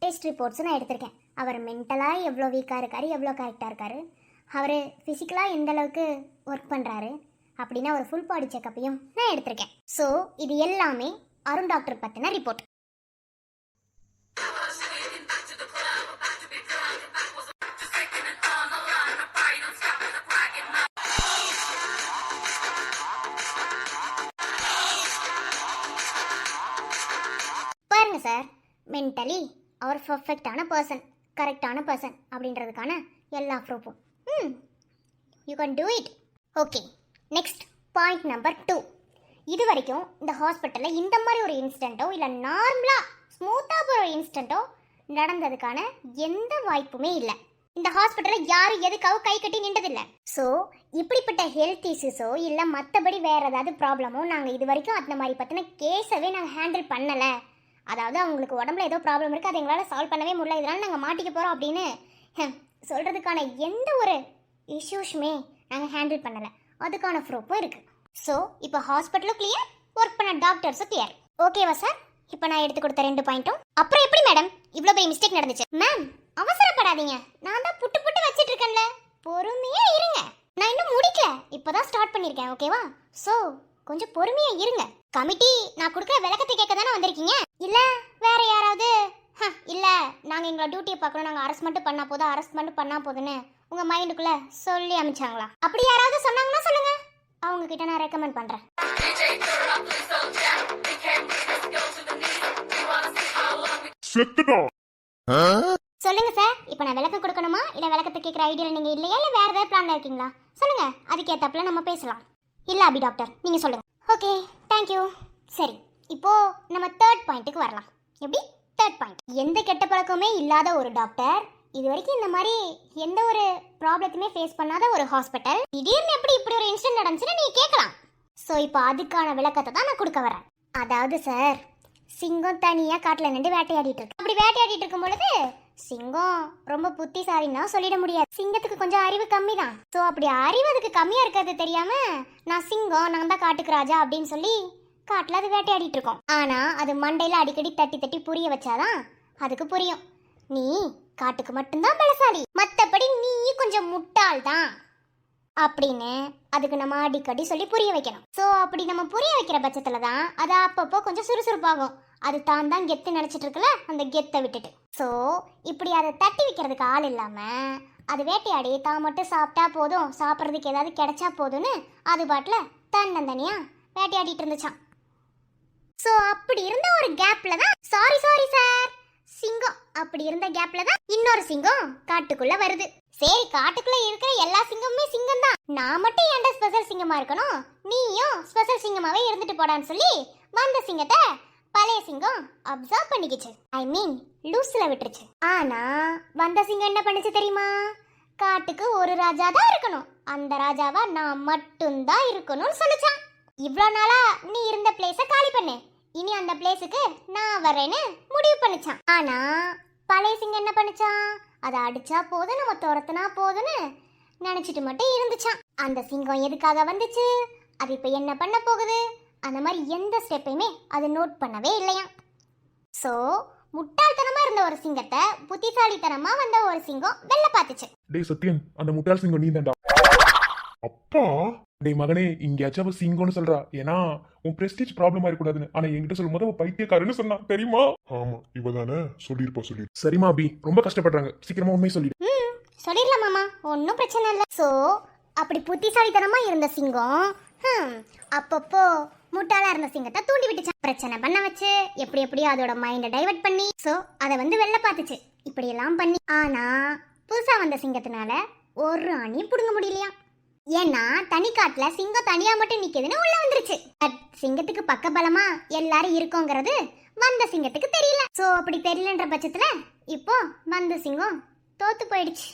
டெஸ்ட் ரிப்போர்ட்ஸும் நான் எடுத்திருக்கேன். அவர் மென்டலாக எவ்வளோ வீக்காக இருக்கார், எவ்வளோ கரெக்டாக இருக்கார், அவர் ஃபிசிக்கலாக எந்த அளவுக்கு ஒர்க் பண்ணுறாரு அப்படின்னா ஒரு ஃபுல் பாடி செக்கப்பையும் நான் எடுத்திருக்கேன். ஸோ இது எல்லாமே அருண் டாக்டர் பற்றின ரிப்போர்ட். பாருங்க சார், மென்டலி அவர் பர்ஃபெக்டான பர்சன், கரெக்டான பர்சன் அப்படின்றதுக்கான எல்லா ப்ரூஃபும். You can do it. Okay, next point number 2. இது வரைக்கும் இந்த ஹாஸ்பிட்டலில் இந்த மாதிரி ஒரு இன்சிடெண்ட்டோ இல்லை நார்மலாக ஸ்மூத்தாக போகிற இன்சிடெண்ட்டோ நடந்ததுக்கான எந்த வாய்ப்புமே இல்லை. இந்த ஹாஸ்பிட்டலில் யாரும் எதுக்காக கை கட்டி நின்றதில்லை. ஸோ இப்படிப்பட்ட ஹெல்த் இஷ்யூஸோ இல்லை மற்றபடி வேறு ஏதாவது ப்ராப்ளமோ நாங்கள் இது வரைக்கும் அந்த மாதிரி பற்றின கேஸவே நாங்கள் ஹேண்டில் பண்ணலை. அதாவது அவங்களுக்கு உடம்புல ஏதோ ப்ராப்ளம் இருக்குது, அதை எங்களால் சால்வ் பண்ணவே முடியல, இதனால் நாங்கள் மாட்டிக்க போகிறோம் அப்படின்னு சொல்கிறதுக்கான எந்த ஒரு இஷ்யூஸுமே நாங்கள் ஹேண்டில் பண்ணலை. அதுக்கான ப்ரூஃபும் இருக்குது. ஸோ இப்போ ஹாஸ்பிட்டலும் கிளியர், ஒர்க் பண்ண டாக்டர்ஸும் கிளியர். ஓகேவா சார்? இப்போ நான் எடுத்து கொடுத்த 2 பாயிண்ட்டும். அப்புறம் எப்படி மேடம் இவ்வளோ பெரிய மிஸ்டேக் நடந்துச்சு? மேம் அவசரப்படாதீங்க, நான் தான் புட்டு புட்டு வச்சிட்டு இருக்கேன்ல, பொறுமையா இருங்க. நான் இன்னும் முடிக்கல, இப்போதான் ஸ்டார்ட் பண்ணியிருக்கேன். ஓகேவா? ஸோ கொஞ்சம் பொறுமையா இருங்க. கமிட்டி நான் கொடுக்குற விளக்கத்தை கேட்க தானே வந்திருக்கீங்க, இல்ல வேற யாராவது இல்ல நாங்க எங்களோட டியூட்டியை பார்க்கணும், நாங்க அரெஸ்ட் மட்டும் பண்ணா போதுன்னு உங்க மைண்டுக்குள்ள சொல்லி அமிச்சாங்களா? அப்படி யாராவது சொன்னாங்கன்னா சொல்லுங்க, அவங்க கிட்ட நான் ரெக்கமெண்ட் பண்றேன். செத்துட்டான். சொல்லுங்க சார், இப்போ நான் விளக்கம் கொடுக்கணுமா இல்ல விளக்கத்தை கேட்குற ஐடியால நீங்க இல்லையா இல்ல வேற ஏதாவது பிளான்ல இருக்கீங்களா? சொல்லுங்க, அதுக்கேத்தாப்புல நம்ம பேசலாம். இல்ல அபி டாக்டர் நீங்க சொல்லுங்க. Okay thank you. சரி இப்போ நம்ம 3rd பாயிண்ட்டுக்கு வரலாம். எப்படி 3rd பாயிண்ட்? எந்த கெட்ட பழக்கமே இல்லாத ஒரு டாக்டர், இது வரைக்கும் இந்த மாதிரி எந்த ஒரு ப்ராப்ளத்தையுமே ஃபேஸ் பண்ணாத ஒரு ஹாஸ்பிட்டல், திடீர்னு எப்படி இப்படி ஒரு இன்சிடென்ட் நடந்துச்சுன்னு நீங்க கேட்கலாம். ஸோ இப்போ அதுக்கான விளக்கத்தை தான் நான் கொடுக்க வரேன். அதாவது சார், சிங்கம் தனியா காட்டுல நின்று வேட்டையாடிட்டு இருக்கு. அப்படி வேட்டையாடிட்டு இருக்கும் பொழுது சிங்கம் ரொம்ப புத்திசாலின்னா சொல்லிட முடியாது, சிங்கத்துக்கு கொஞ்சம் அறிவு கம்மி தான். ஸோ அப்படி அறிவு அதுக்கு கம்மியா இருக்கிறது தெரியாம நான் சிங்கம், நான் தான் காட்டுக்கு ராஜா அப்படின்னு சொல்லி காட்டுல அது வேட்டையாடிட்டு இருக்கோம். ஆனா அது மண்டையில அடிக்கடி தட்டி தட்டி புரிய வச்சாதான் அதுக்கு புரியும், நீ காட்டுக்கு மட்டும்தான் பலசாலி, மத்தபடி நீ கொஞ்சம் முட்டாள் தான் அப்படின்னு அதுக்கு நம்ம அடிக்கடி சொல்லி புரிய வைக்கணும். ஸோ அப்படி நம்ம புரிய வைக்கிற பட்சத்துல தான் அது அப்பப்போ கொஞ்சம் சுறுசுறுப்பாகும். அது தான் கெத்து நினைச்சிட்டு இருக்குல்ல, அந்த கெத்தை விட்டுட்டு. ஸோ இப்படி அதை தட்டி வைக்கிறதுக்கு ஆள் இல்லாம அது வேட்டையாடி தான் மட்டும் சாப்பிட்டா போதும், சாப்பிட்றதுக்கு ஏதாவது கிடைச்சா போதும்னு அது பாட்டில் தன்னந்தனியா வேட்டையாடிட்டு இருந்துச்சான். ஸோ அப்படி இருந்த ஒரு கேப்ல தான் சாரி சார் சிங்கம், அப்படி இருந்த கேப்ல தான் இன்னொரு சிங்கம் காட்டுக்குள்ள வருது. சரி, காட்டுக்குள்ள இருக்கிற எல்லா சிங்கமுமே சிங்கம் தான், நான் மட்டும் ஏன்டா ஸ்பெஷல் சிங்கமா இருக்கணும், நீயும் ஸ்பெஷல் சிங்கமாவே இருந்துட்டு போடான்னு சொல்லி வந்த சிங்கத்தை பழைய சிங்கம் அப்சர்வ் பண்ணிக்கிச்சு. ஐ மீன் லூஸ்ல விட்டுருச்சு. ஆனா வந்த சிங்கம் என்ன பண்ணுச்சு தெரியுமா? காட்டுக்கு ஒரு ராஜா தான் இருக்கணும், அந்த ராஜாவா நான் மட்டும்தான் இருக்கணும்னு சொல்லிச்சான். இவ்வளோ நாளா நீ இருந்த பிளேஸ காலி பண்ணு, இனி அந்த பிளேஸுக்கு நான் வரேன்னு முடிவு பண்ணிச்சான். ஆனா பழைய சிங்கம் என்ன பண்ணிச்சான்? அதை அடிச்சா போதும், நம்ம துரத்துனா போதும்னு நினைச்சிட்டு மட்டும் இருந்துச்சான். அந்த சிங்கம் எதுக்காக வந்துச்சு, அது இப்ப என்ன பண்ண போகுது, அந்த மாதிரி எந்த ஸ்டெப்பையுமே அது நோட் பண்ணவே இல்லையா. ஸோ முட்டாள்தனமா இருந்த ஒரு சிங்கத்தை புத்திசாலித்தனமா வந்த ஒரு சிங்கம் வெள்ள பார்த்துச்சு. டேய் சத்யன், அந்த முட்டாள் சிங்கம் நீ தான்டா. அப்பா டேய் மகனே, இங்கேயாச்சும் அவ சிங்கம்னு சொல்றா, ஏன்னா உன் பிரஸ்டீஜ் ப்ராப்ளம் ஆயிருக்கூடாதுன்னு. ஆனா என்கிட்ட சொல்லும் போது அவ பைத்தியக்காரன்னு சொன்னா தெரியுமா? ஆமா இவதானே சொல்லிருப்பா. சரிமா அபி, ரொம்ப கஷ்டப்படுறாங்க, சீக்கிரமா உண்மை சொல்லி. சொல்லிடலாம் மாமா, ஒன்றும் பிரச்சனை இல்லை. ஸோ அப்படி புத்திசாலித்தனமா இருந்த சிங்கம் அப்பப்போ முட்டாளா இருந்த சிங்கத்தை தூண்டி விட்டுச்சான், பிரச்சனை பண்ண வச்சு எப்படியோ அதோட மைண்டை டைவர்ட் பண்ணி. ஸோ அதை வெளில பார்த்துச்சு இப்படியெல்லாம் பண்ணி. ஆனா புதுசா வந்த சிங்கத்தினால ஒரு அணியும் பிடுங்க முடியலையா. ஏன்னா தனிக்காட்டுல சிங்கம் தனியா மட்டும் நிக்குதுன்னு உள்ள வந்துருச்சு. பட் சிங்கத்துக்கு பக்க பலமா எல்லாரும் இருக்கோங்கிறது வந்த சிங்கத்துக்கு தெரியல. சோ அப்படி தெரியலன்ற பட்சத்துல இப்போ வந்த சிங்கம் தோத்து போயிடுச்சு.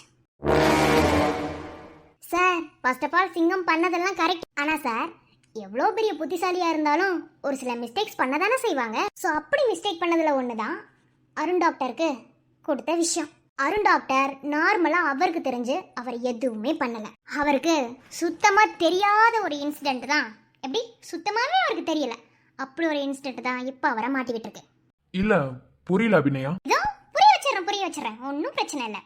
சார் ஃபர்ஸ்ட் ஆஃப் ஆல் சிங்கம் பண்ணதெல்லாம் கரெக்ட். ஆனா சார் எவ்வளோ பெரிய புத்திசாலியா இருந்தாலும் ஒரு சில மிஸ்டேக்ஸ் பண்ணதானே செய்வாங்க. ஸோ அப்படி மிஸ்டேக் பண்ணதுல ஒண்ணுதான் அருண் டாக்டருக்கு கொடுத்த விஷயம். அருண் டாக்டர் நார்மலா அவருக்கு தெரிஞ்சு அவர் எதுவுமே பண்ணல. அவருக்கு சுத்தமா தெரியாத ஒரு இன்சிடென்ட் தான், எப்படி சுத்தமாவே அவருக்கு தெரியல, அப்படி ஒரு இன்சிடென்ட் தான் இப்ப அவரை மாட்டி விட்டுருக்கு. இல்ல புரியல அபிநயா. இதோ புரிய வச்சிடறேன், ஒன்றும் பிரச்சனை இல்லை.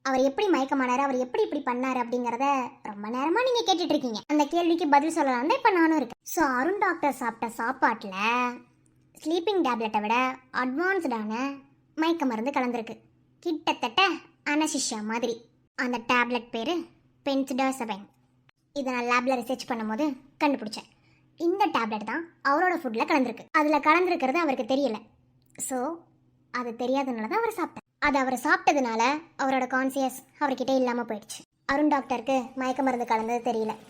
அவர் எப்படி மயக்கமானாரு, அவர் எப்படி இப்படி பண்ணாரு அப்படிங்கறத ரொம்ப நேரமா நீங்க கேட்டுட்டு இருக்கீங்க. அந்த கேள்விக்கு பதில் சொல்லலாம் தான் இப்ப நானும் இருக்கேன். ஸோ அருண் டாக்டர் சாப்பிட்ட சாப்பாட்டுல ஸ்லீப்பிங் டேப்லெட்டை விட அட்வான்ஸ்டான மயக்க மருந்து கலந்துருக்கு. கிட்டத்தட்ட அனசிஷா மாதிரி. அந்த டேப்லெட் பேரு பென்சிடாசபைன். இதை நான் லேப்ல ரிசர்ச் பண்ணும்போது கண்டுபிடிச்சேன். இந்த டேப்லெட் தான் அவரோட ஃபுட்ல கலந்துருக்கு. அதுல கலந்துருக்கிறது அவருக்கு தெரியல. ஸோ அது தெரியாதனால தான் அவர் சாப்பிட்டார். அது அவர் சாப்பிட்டதுனால அவரோட கான்சியஸ் அவர்கிட்ட இல்லாம போயிடுச்சு. அருண் டாக்டருக்கு மயக்க மருந்து கலந்தது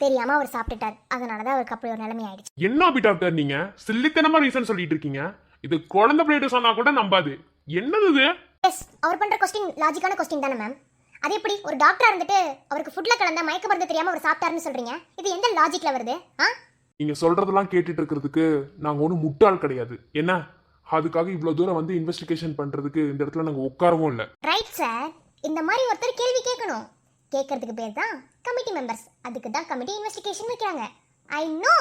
தெரியாம அவர் சாப்பிட்டுட்டார். அதனாலதான் அவருக்கு அப்படி ஒரு நிலைமை ஆயிடுச்சு. என்ன அபி டாக்டர் நீங்க சில்லித்தனமா ரீசன் சொல்லிட்டு இருக்கீங்க? இது குழந்தை பிள்ளைகிட்ட சொன்னா கூட நம்பாது. என்னது இது? எஸ், அவர் பண்ற கொஸ்டின் லாஜிக்கான கொஸ்டின் தானே மேம். அது எப்படி ஒரு டாக்டரா இருந்துட்டு அவருக்கு ஃபுட்ல கலந்த மயக்க மருந்து தெரியாம அவர் சாப்பிட்டாருன்னு சொல்றீங்க? இது எந்த லாஜிக்ல வருது? நீங்க சொல்றதெல்லாம் கேட்டுட்டு இருக்கிறதுக்கு நாங்க ஒன்றும் முட்டாள் கிடையாது. என்ன அதுக்காக இவ்வளவு தூரம் வந்து இன்வெஸ்டிகேஷன் பண்றதுக்கு இந்த இடத்துல நாங்க உட்காரவும் இல்லை. Right sir. இந்த மாதிரி ஒருத்தர் கேள்வி கேட்கணும். கேட்கறதுக்கு பேர் தான் கமிட்டி மெம்பர்ஸ். அதுக்கு தான் கமிட்டி இன்வெஸ்டிகேஷன் வைக்கிறாங்க. I know.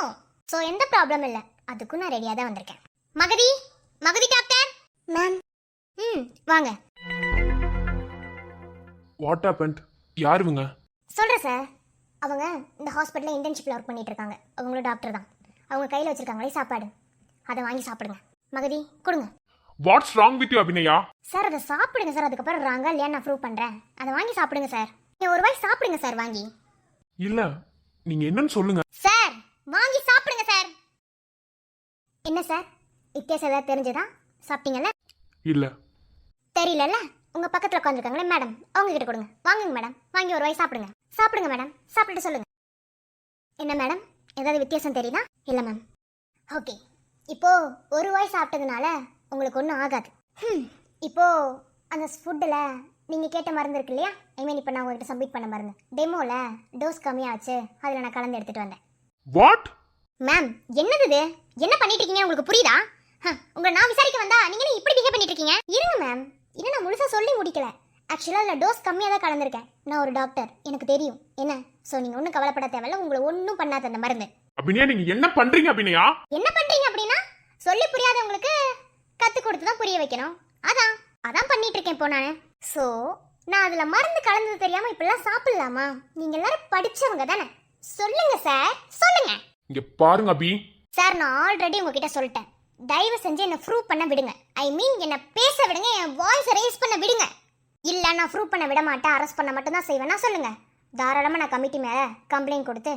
ஸோ எந்த ப்ராப்ளம் இல்லை. அதுக்கும் நான் ரெடியாக தான் வந்திருக்கேன். Mahathi, Mahathi doctor ma'am. வாங்க. What happened? யார் இவங்க? சொல்கிறேன் சார். அவங்க இந்த ஹாஸ்பிட்டலில் இன்டர்ன்ஷிப்பில் ஒர்க் பண்ணிட்டு இருக்காங்க. அவங்களும் டாக்டர் தான். அவங்க கையில் வச்சிருக்காங்களே சாப்பாடு, அதை வாங்கி சாப்பிடுங்க. மகதி கொடுங்க. What's wrong with you Abhinaya? Sir அதை சாப்பிடுங்க சார். அதுக்கப்புறம் ராங்கா இல்லையா நான் ப்ரூவ் பண்ணுறேன். அதை வாங்கி சாப்பிடுங்க சார். நீங்கள் ஒரு வாய் சாப்பிடுங்க சார் வாங்கி. இல்ல நீங்க என்னன்னு சொல்லுங்க சார். வாங்கி சாப்பிடுங்க சார். என்ன சார் வித்தியாசம் ஏதாவது தெரிஞ்சதா? சாப்பிட்டீங்கல்ல? இல்ல தெரியலல்ல. உங்க பக்கத்துல உட்காந்துருக்காங்களே மேடம், அவங்க கிட்ட கொடுங்க. வாங்குங்க மேடம், வாங்கி ஒரு வாய் சாப்பிடுங்க. சாப்பிடுங்க மேடம், சாப்பிட்டு சொல்லுங்க. என்ன மேடம் ஏதாவது வித்தியாசம் தெரியுதா? இல்ல மேம். ஓகே, இப்போ ஒரு வாய் சாப்பிட்டதுனால உங்களுக்கு ஒன்றும் ஆகாது. இப்போ அந்த ஃபுட்டில் நீங்கள் கேட்ட மருந்து இருக்கு இல்லையா? ஐ மீன் இப்போ நான் உங்கள்கிட்ட சப்மிட் பண்ண மருந்து டெமோவில் டோஸ் கம்மியாச்சு. அதில் நான் கலந்து எடுத்துகிட்டு வந்தேன். வாட் மேம் என்னது இது? என்ன பண்ணிட்டு இருக்கீங்க? உங்களுக்கு புரியுதா? உங்களை நான் விசாரிக்க வந்தா நீங்கள் இப்படி பிஹேவ் பண்ணிட்டு இருக்கீங்க. இருங்க மேம், இன்னும் நான் முழுசாக சொல்லி முடிக்கல. ஆக்சுவலாக அதில் டோஸ் கம்மியாக தான் கலந்துருக்கேன். நான் ஒரு டாக்டர், எனக்கு தெரியும் என்ன. ஸோ நீங்கள் ஒன்றும் கவலைப்பட தேவையில்ல. உங்களை ஒன்றும் பண்ணாத அந்த மருந்து. அபிநயா நீங்க என்ன பண்றீங்க? அபிநயா என்ன பண்றீங்க அப்படின்னா சொல்லி புரியாதவங்களுக்கு கத்து கொடுத்து தான் புரிய வைக்கணும். அதான் பண்ணிட்டு இருக்கேன் இப்போ நான். ஸோ நான் அதுல மருந்து கலந்தது தெரியாம இப்பெல்லாம் சாப்பிடலாமா? நீங்க எல்லாரும் படிச்சவங்க தானே. சொல்லுங்க சார், சொல்லுங்க. இங்க பாருங்க அபி. சார் நான் ஆல்ரெடி உங்ககிட்ட சொல்லிட்டேன். தயவு செஞ்சு என்ன ப்ரூவ் பண்ண விடுங்க. ஐ மீன் என்ன பேச விடுங்க, என் வாய்ஸ் ரேஸ் பண்ண விடுங்க. இல்ல நான் ப்ரூவ் பண்ண விட மாட்டேன், அரெஸ்ட் பண்ண மட்டும் தான் செய்வேன். நான் சொல்லுங்க, தாராளமா நான் கமிட்டி மேல கம்ப்ளைண்ட் கொடுத்து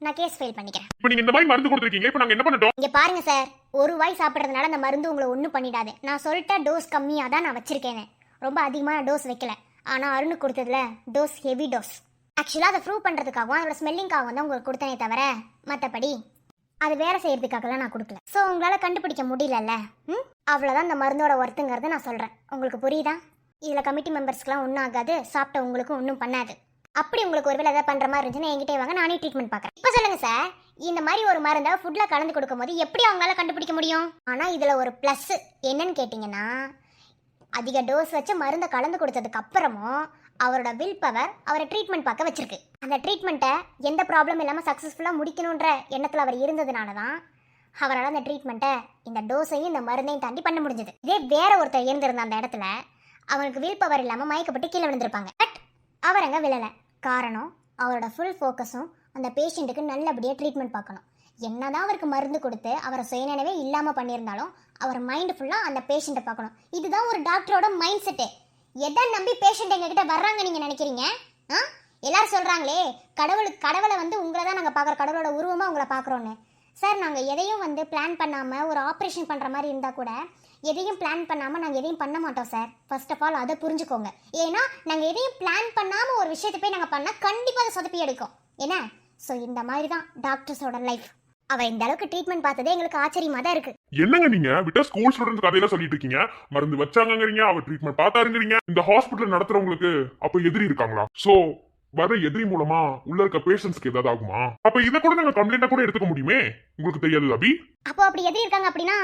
நான் கேஸ் ஃபைல் பண்ணிக்கிறேன். இப்போ நீங்க இந்த மாதிரி மருந்து கொடுத்துருக்கீங்க, இப்போ நாங்க என்ன பண்ணட்டும்? இங்க பாருங்க சார், ஒரு வாய் சாப்பிட்றதுனால அந்த மருந்து உங்களை ஒன்றும் பண்ணிடாது. நான் சொல்லிட்ட டோஸ் கம்மியாக தான் நான் வச்சிருக்கேன். ரொம்ப அதிகமான டோஸ் வைக்கல. ஆனால் அருணுக்கு கொடுத்ததுல டோஸ் ஹெவி டோஸ். ஆக்சுவலாக அதை ப்ரூவ் பண்ணுறதுக்காகவும் அதோட ஸ்மெல்லிங்காகவும் தான் உங்களுக்கு கொடுத்தனே தவிர மற்றபடி அது வேலை செய்யறதுக்காகலாம் நான் கொடுக்கல. ஸோ உங்களால் கண்டுபிடிக்க முடியலல்ல. அவ்வளோதான் இந்த மருந்தோட ஒர்த்துங்கிறத நான் சொல்கிறேன். உங்களுக்கு புரியுதா? இதில் கமிட்டி மெம்பர்ஸ்க்குலாம் ஒன்றும் ஆகாது, சாப்பிட்ட உங்களுக்கு ஒன்றும் பண்ணாது. அப்படி உங்களுக்கு ஒரு வேலை எதாவது பண்ணுற மாதிரி இருந்துச்சுன்னா என்கிட்டே வாங்க, நானே ட்ரீட்மெண்ட் பார்க்குறேன். இப்போ சொல்லுங்கள் சார், இந்த மாதிரி ஒரு மருந்தை ஃபுட்டில் கலந்து கொடுக்கும்போது எப்படி அவங்களால கண்டுபிடிக்க முடியும்? ஆனால் இதில் ஒரு ப்ளஸ் என்னன்னு கேட்டிங்கன்னா, அதிக டோஸ் வச்சு மருந்தை கலந்து கொடுத்ததுக்கு அப்புறமும் அவரோட வில் பவர் அவரை ட்ரீட்மெண்ட் பார்க்க வச்சிருக்கு. அந்த ட்ரீட்மெண்ட்டை எந்த ப்ராப்ளம் இல்லாமல் சக்ஸஸ்ஃபுல்லாக முடிக்கணுன்ற எண்ணத்தில் அவர் இருந்ததுனால தான் அவரால் அந்த ட்ரீட்மெண்ட்டை இந்த டோஸையும் இந்த மருந்தையும் தாண்டி பண்ண முடிஞ்சது. இதே வேற ஒருத்தர் இருந்திருந்த அந்த இடத்துல அவனுக்கு வில் பவர் இல்லாமல் மயக்கப்பட்டு கீழே விழுந்திருப்பாங்க. பட் அவர் அங்கே விழலை. காரணம், அவரோட ஃபுல் ஃபோக்கஸும் அந்த பேஷண்ட்டுக்கு நல்லபடியாக ட்ரீட்மெண்ட் பார்க்கணும். என்னதான் அவருக்கு மருந்து கொடுத்து அவரை சுயநினைவே இல்லாமல் பண்ணியிருந்தாலும் அவர் மைண்டு ஃபுல்லாக அந்த பேஷண்ட்டை பார்க்கணும். இதுதான் ஒரு டாக்டரோட மைண்ட் செட்டு. எதை நம்பி பேஷண்ட் எங்ககிட்ட வர்றாங்க நீங்கள் நினைக்கிறீங்க? எல்லாரும் சொல்கிறாங்களே கடவுளை வந்து உங்களை தான் நாங்கள் பார்க்குறோம், கடவுளோட உருவமாக உங்களை பார்க்குறோன்னு. சார் நாங்கள் எதையும் வந்து பிளான் பண்ணாமல் ஒரு ஆப்ரேஷன் பண்ணுற மாதிரி இருந்தால் கூட எதையும் பிளான் பண்ணாமல் நாங்கள் எதையும் பண்ண மாட்டோம் சார். ஃபர்ஸ்ட் ஆஃப் ஆல் அதை புரிஞ்சுக்கோங்க. ஏன்னா நாங்கள் எதையும் பிளான் பண்ணாமல் ஒரு விஷயத்தை போய் நாங்கள் பண்ணால் கண்டிப்பாக அதை சொதப்பி எடுக்கும். என்ன? ஸோ இந்த மாதிரி தான் டாக்டர்ஸோட லைஃப். அவ இந்த அளவுக்கு ட்ரீட்மெண்ட் பார்த்ததே எங்களுக்கு ஆச்சரியமா தான் இருக்கு. என்னங்க நீங்க விட்டா ஸ்கூல் ஸ்டூடெண்ட் கதையெல்லாம் சொல்லிட்டு இருக்கீங்க. மருந்து வச்சாங்கங்கறீங்க, அவர் ட்ரீட்மெண்ட் பார்த்தாருங்கறீங்க. இந்த ஹாஸ்பிட்டல் நடத்துறவங்களுக்கு அப்ப எதிரி இருக்காங்களா? சோ வர எதிரி மூலமா உள்ள இருக்க பேஷண்ட்ஸ்க்கு ஏதாவது ஆகுமா? அப்ப இத கூட நாங்க கம்ப்ளைண்டா கூட எடுத்துக்க முடியுமே. உங்களுக்கு தெரியாது அபி? அப்போ அப்படி எதிரி இருக்காங்க அப்படின்னா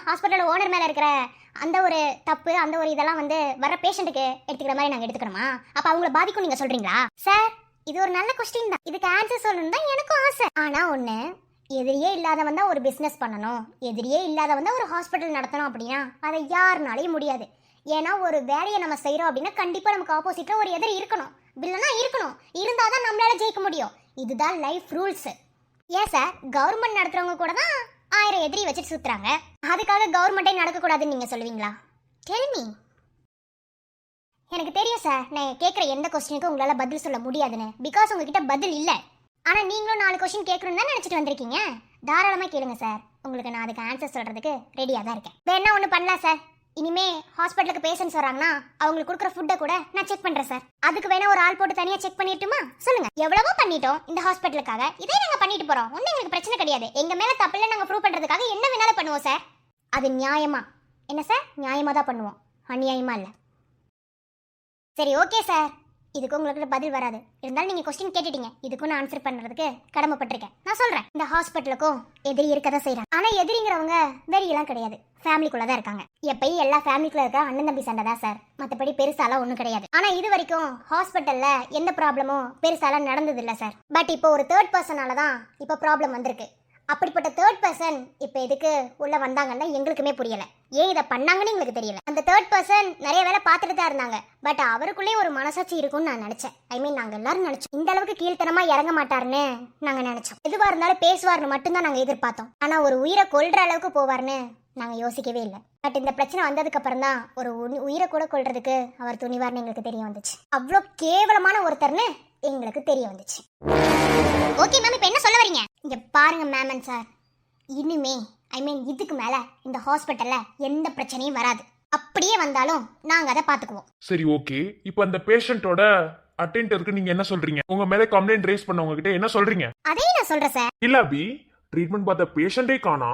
ஹாஸ்பிட்டலோட ஓனர் மேல இருக்கிற அந்த ஒரு தப்பு, அந்த ஒரு இதெல்லாம் வந்து வர பேஷண்ட்டுக்கு எடுத்துக்கிற மாதிரி நாங்க எடுத்துக்கணுமா? அப்ப அவங்கள பாதிக்கும் நீங்க சொல்றீங்களா? சார் இது ஒரு நல்ல கொஸ்டின் தான். இதுக்கு ஆன்சர் சொல்லணும் தான் எனக்கும் ஆசை. ஆனா ஒண்ணு, எதிரியே இல்லாதவன் தான் ஒரு பிஸ்னஸ் பண்ணணும், எதிரியே இல்லாதவன் தான் ஒரு ஹாஸ்பிட்டல் நடத்தணும் அப்படின்னா அதை யாருனாலையும் முடியாது. ஏன்னா ஒரு வேலையை நம்ம செய்கிறோம் அப்படின்னா கண்டிப்பாக நமக்கு ஆப்போசிட்டில் ஒரு எதிரி இருக்கணும், வில்லனா இருக்கணும். இருந்தால் தான் நம்மளால ஜெயிக்க முடியும். இதுதான் லைஃப் ரூல்ஸ். ஏன் சார் கவர்மெண்ட் நடத்துகிறவங்க கூட தான் 1000 எதிரி வச்சுட்டு சுற்றுறாங்க. அதுக்காக கவர்மெண்ட்டே நடக்கக்கூடாதுன்னு நீங்கள் சொல்லுவீங்களா? Tell me. எனக்கு தெரியும் சார், நான் கேட்குற எந்த கொஸ்டினுக்கும் உங்களால் பதில் சொல்ல முடியாதுன்னு. பிகாஸ் உங்ககிட்ட பதில் இல்லை. ஆனால் நீங்களும் 4 கொஸ்டின் கேட்கணும்னு தான் நினச்சிட்டு வந்திருக்கீங்க. தாராளமாக கேளுங்க சார், உங்களுக்கு நான் அதுக்கு ஆன்சர் சொல்கிறதுக்கு ரெடியாக தான் இருக்கேன். வேணா ஒன்று பண்ணலாம் சார், இனிமே ஹாஸ்பிட்டலுக்கு பேஷண்ட்ஸ் வராங்கன்னா அவங்களுக்கு கொடுக்குற ஃபுட்டை கூட நான் செக் பண்றேன் சார். அதுக்கு வேணா ஒரு ஆள் போட்டு தனியா செக் பண்ணிட்டுமா? சொல்லுங்க. எவ்வளவோ பண்ணிட்டோம் இந்த ஹாஸ்பிட்டலுக்காக, இதே நாங்க பண்ணிட்டு போறோம். ஒன்னும் எங்களுக்கு பிரச்சனை கிடையாது. எங்க மேல தப்பில்லை நாங்க ப்ரூவ் பண்றதுக்காக என்ன வேணாலும் பண்ணுவோம் சார். அது நியாயமா? என்ன சார், நியாயமா தான் பண்ணுவோம், அநியாயமா இல்ல. சரி ஓகே சார், இதுக்கு உங்களுக்கு பதில் வராது. இருந்தாலும் நீங்க கொஸ்டின் கேட்டுட்டீங்க, இதுக்கும் நான் ஆன்சர் பண்றதுக்கு கடமைப்பட்டிருக்கேன். நான் சொல்றேன், இந்த ஹாஸ்பிட்டலுக்கும் எதிரி இருக்கதான் செய்யறாங்க. ஆனா எதிரிங்கிறவங்க வெறியெல்லாம் கிடையாது, ஃபேமிலிக்குள்ள தான் இருக்காங்க. எப்பயும் எல்லா ஃபேமிலிக்குள்ள இருக்க அண்ணன் தம்பி சண்டை தான் சார், மற்றபடி பெருசாலாம் ஒன்றும் கிடையாது. ஆனா இது வரைக்கும் ஹாஸ்பிட்டல்ல எந்த ப்ராப்ளமும் பெருசாலாம் நடந்தது இல்லை சார். பட் இப்போ ஒரு தேர்ட் பர்சனால தான் இப்போ ப்ராப்ளம் வந்திருக்கு. அப்படிப்பட்ட தேர்ட் பர்சன் இப்போ எதுக்கு உள்ள வந்தாங்கன்னா எங்களுக்குமே புரியல. ஏன் இதை பண்ணாங்கன்னு எங்களுக்கு தெரியல. அந்த தேர்ட் பர்சன் நிறைய வேலை பார்த்துட்டு தான் இருந்தாங்க. பட் அவருக்குள்ளே ஒரு மனசாட்சி இருக்கும்னு நான் நினைச்சேன். ஐ மீன் நாங்கள் எல்லாரும் நினைச்சோம் இந்த அளவுக்கு கீழ்த்தனமா இறங்க மாட்டாருன்னு நாங்க நினைச்சோம். எதுவா இருந்தாலும் பேசுவார்னு மட்டும்தான் நாங்க எதிர்பார்த்தோம். ஆனா ஒரு உயிரை கொல்ற அளவுக்கு போவார்னு நாங்க யோசிக்கவே இல்லை. பட் இந்த பிரச்சனை வந்ததுக்கு அப்புறம் தான் ஒரு உயிரை கூட கொல்றதுக்கு அவர் துணிவார்னு எங்களுக்கு தெரிய வந்துச்சு. அவ்வளோ கேவலமான ஒருத்தர்னு எங்களுக்கு தெரிய வந்துச்சு. ஓகே மேம், இப்போ என்ன சொல்ல வரீங்க? இங்க பாருங்க மேம் அண்ட் சார், இனிமே ஐ மீன் இதுக்கு மேல இந்த ஹாஸ்பிட்டல்ல எந்த பிரச்சனையும் வராது. அப்படியே வந்தாலும் நாங்க அதை பாத்துக்குவோம். சரி ஓகே, இப்போ அந்த பேஷண்ட்டோட அட்டெண்டருக்கு நீங்க என்ன சொல்றீங்க? உங்க மேல கம்ப்ளைண்ட் ரைஸ் பண்ணவங்க கிட்ட என்ன சொல்றீங்க? அதே நான் சொல்றேன் சார். இல்ல அபி, ட்ரீட்மெண்ட் பார்த்த பேஷண்டே காணா,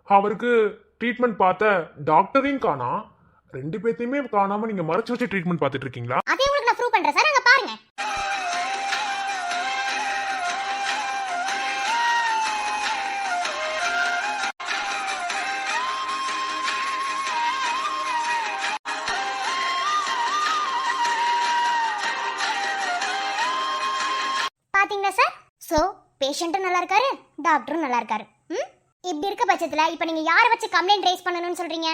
அவருக்கு ட்ரீட்மெண்ட் பார்த்த டாக்டரையும் காணா, ரெண்டு பேர்த்தையுமே காணாம நீங்க மறைச்சு வச்சு ட்ரீட்மெண்ட் பார்த்துட்டு இருக்கீங்களா? அதே உங்களுக்கு நான் ப்ரூவ் பண்றேன் சார், அங்க பாருங்க. பாத்தீங்களா சார்? சோ பேஷண்ட்டும் நல்லா இருக்காரு, டாக்டரும் நல்லா இருக்காரு. இப்படி இருக்க பட்சத்துல இப்ப நீங்க யாரை வச்சு கம்ப்ளைண்ட் ரைஸ் பண்ணணும்னு சொல்றீங்க?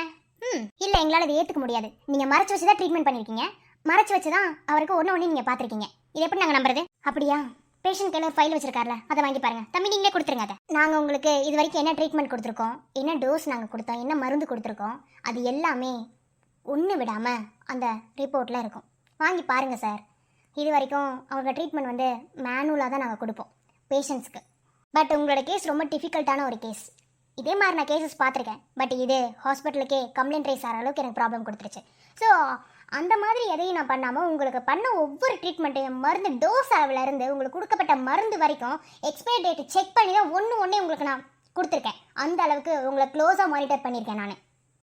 இல்ல, எங்களால அதை ஏத்துக்க முடியாது. நீங்க மறைச்சு வச்சுதான் ட்ரீட்மெண்ட் பண்ணிருக்கீங்க, மறைச்சு வச்சுதான் அவருக்கு ஒண்ணு நீங்க பாத்திருக்கீங்க. இதை எப்படி நாங்க நம்புறது? அப்படியா? பேஷண்ட் கையில ஒரு ஃபைல் வச்சிருக்காருல, அதை வாங்கி பாருங்க. தம்பி நீங்களே கொடுத்துருங்க. அதை நாங்க உங்களுக்கு இது வரைக்கும் என்ன ட்ரீட்மெண்ட் கொடுத்துருக்கோம், என்ன டோஸ் நாங்க கொடுத்தோம், என்ன மருந்து கொடுத்துருக்கோம், அது எல்லாமே ஒன்று விடாம அந்த ரிப்போர்ட்ல இருக்கும். வாங்கி பாருங்க சார். இது வரைக்கும் அவங்க ட்ரீட்மெண்ட் வந்து மேனுவலாக தான் நாங்கள் கொடுப்போம் பேஷண்ட்ஸ்க்கு. பட் உங்களோட கேஸ் ரொம்ப டிஃபிகல்ட்டான ஒரு கேஸ். இதே மாதிரி நான் கேசஸ் பார்த்துருக்கேன். பட் இது ஹாஸ்பிட்டலுக்கே கம்ப்ளைண்ட் ரைஸ் ஆகிற அளவுக்கு எனக்கு ப்ராப்ளம் கொடுத்துருச்சு. ஸோ அந்த மாதிரி எதையும் நான் பண்ணாமல் உங்களுக்கு பண்ண ஒவ்வொரு ட்ரீட்மெண்ட்டையும் மருந்து டோஸ் அளவுலேருந்து உங்களுக்கு கொடுக்கப்பட்ட மருந்து வரைக்கும் எக்ஸ்பைரி டேட் செக் பண்ணி தான் ஒன்றே உங்களுக்கு நான் கொடுத்துருக்கேன். அந்த அளவுக்கு உங்களை க்ளோஸாக மானிட்டர் பண்ணியிருக்கேன் நான்.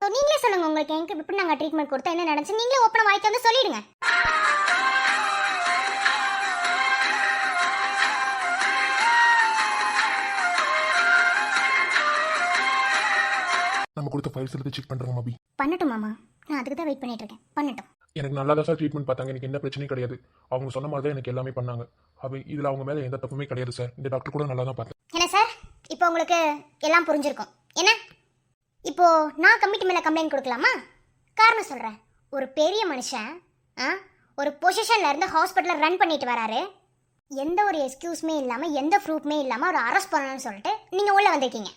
ஸோ நீங்களே சொல்லுங்கள், உங்களுக்கு எனக்கு எப்படி நாங்கள் ட்ரீட்மெண்ட் கொடுத்தா என்ன நினச்சி நீங்களே ஓப்பனாக வாய்க்கு வந்து சொல்லிவிடுங்க. நம்ம கொடுத்த ஃபைல்ஸ் எடுத்து செக் பண்றோம் அபி. பண்ணட்டும் மாமா, நான் அதுக்கு தான் வெயிட் பண்ணிட்டு இருக்கேன். பண்ணட்டும். எனக்கு நல்லா தான் சார் ட்ரீட்மெண்ட் பார்த்தாங்க, எனக்கு எந்த பிரச்சனையும் கிடையாது. அவங்க சொன்ன மாதிரி தான் எனக்கு எல்லாமே பண்ணாங்க. அபி இதில் அவங்க மேலே எந்த தப்புமே கிடையாது சார். இந்த டாக்டர் கூட நல்லா தான் பார்த்தேன். என்ன சார், இப்போ உங்களுக்கு எல்லாம் புரிஞ்சிருக்கும் என்ன? இப்போ நான் கமிட்டி மேலே கம்ப்ளைண்ட் கொடுக்கலாமா? காரணம் சொல்கிறேன். ஒரு பெரிய மனுஷன் ஒரு பொசிஷன்ல இருந்து ஹாஸ்பிட்டலை ரன் பண்ணிட்டு வராரு. எந்த ஒரு எக்ஸ்கியூஸ்மே இல்லாமல் எந்த ப்ரூஃப்மே இல்லாமல் ஒரு அரெஸ்ட் பண்ணணும்னு சொல்லிட்டு நீங்கள் உள்ளே வந்திருக்கீங்க.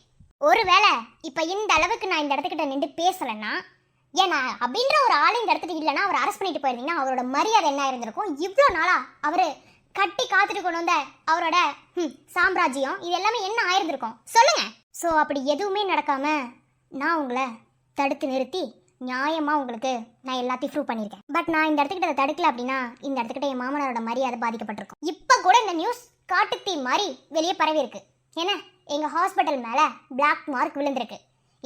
ஒருவேளை இப்போ இந்த அளவுக்கு நான் இந்த இடத்துக்கிட்ட நின்று பேசலைன்னா, ஏன்னா அப்படின்ற ஒரு ஆள் இந்த இடத்துக்கு இல்லைன்னா அவர் அரெஸ்ட் பண்ணிட்டு போயிருந்தீங்கன்னா அவரோட மரியாதை என்ன இருந்திருக்கும்? இவ்வளோ நாளா அவர் கட்டி காத்துட்டு கொண்டு வந்த அவரோட சாம்ராஜ்யம் இது எல்லாமே என்ன ஆயிருந்திருக்கும் சொல்லுங்க. ஸோ அப்படி எதுவுமே நடக்காம நான் உங்களை தடுத்து நிறுத்தி நியாயமாக உங்களுக்கு நான் எல்லாத்தையும் ப்ரூவ் பண்ணியிருக்கேன். பட் நான் இந்த இடத்துக்கிட்ட அதை தடுக்கல அப்படின்னா இந்த இடத்துக்கிட்ட என் மாமனாரோட மரியாதை பாதிக்கப்பட்டிருக்கும். இப்போ கூட இந்த நியூஸ் காட்டுத்தீ மாதிரி வெளியே பரவி இருக்கு. ஏன்னா எங்கள் ஹாஸ்பிட்டல் மேலே பிளாக் மார்க் விழுந்திருக்கு.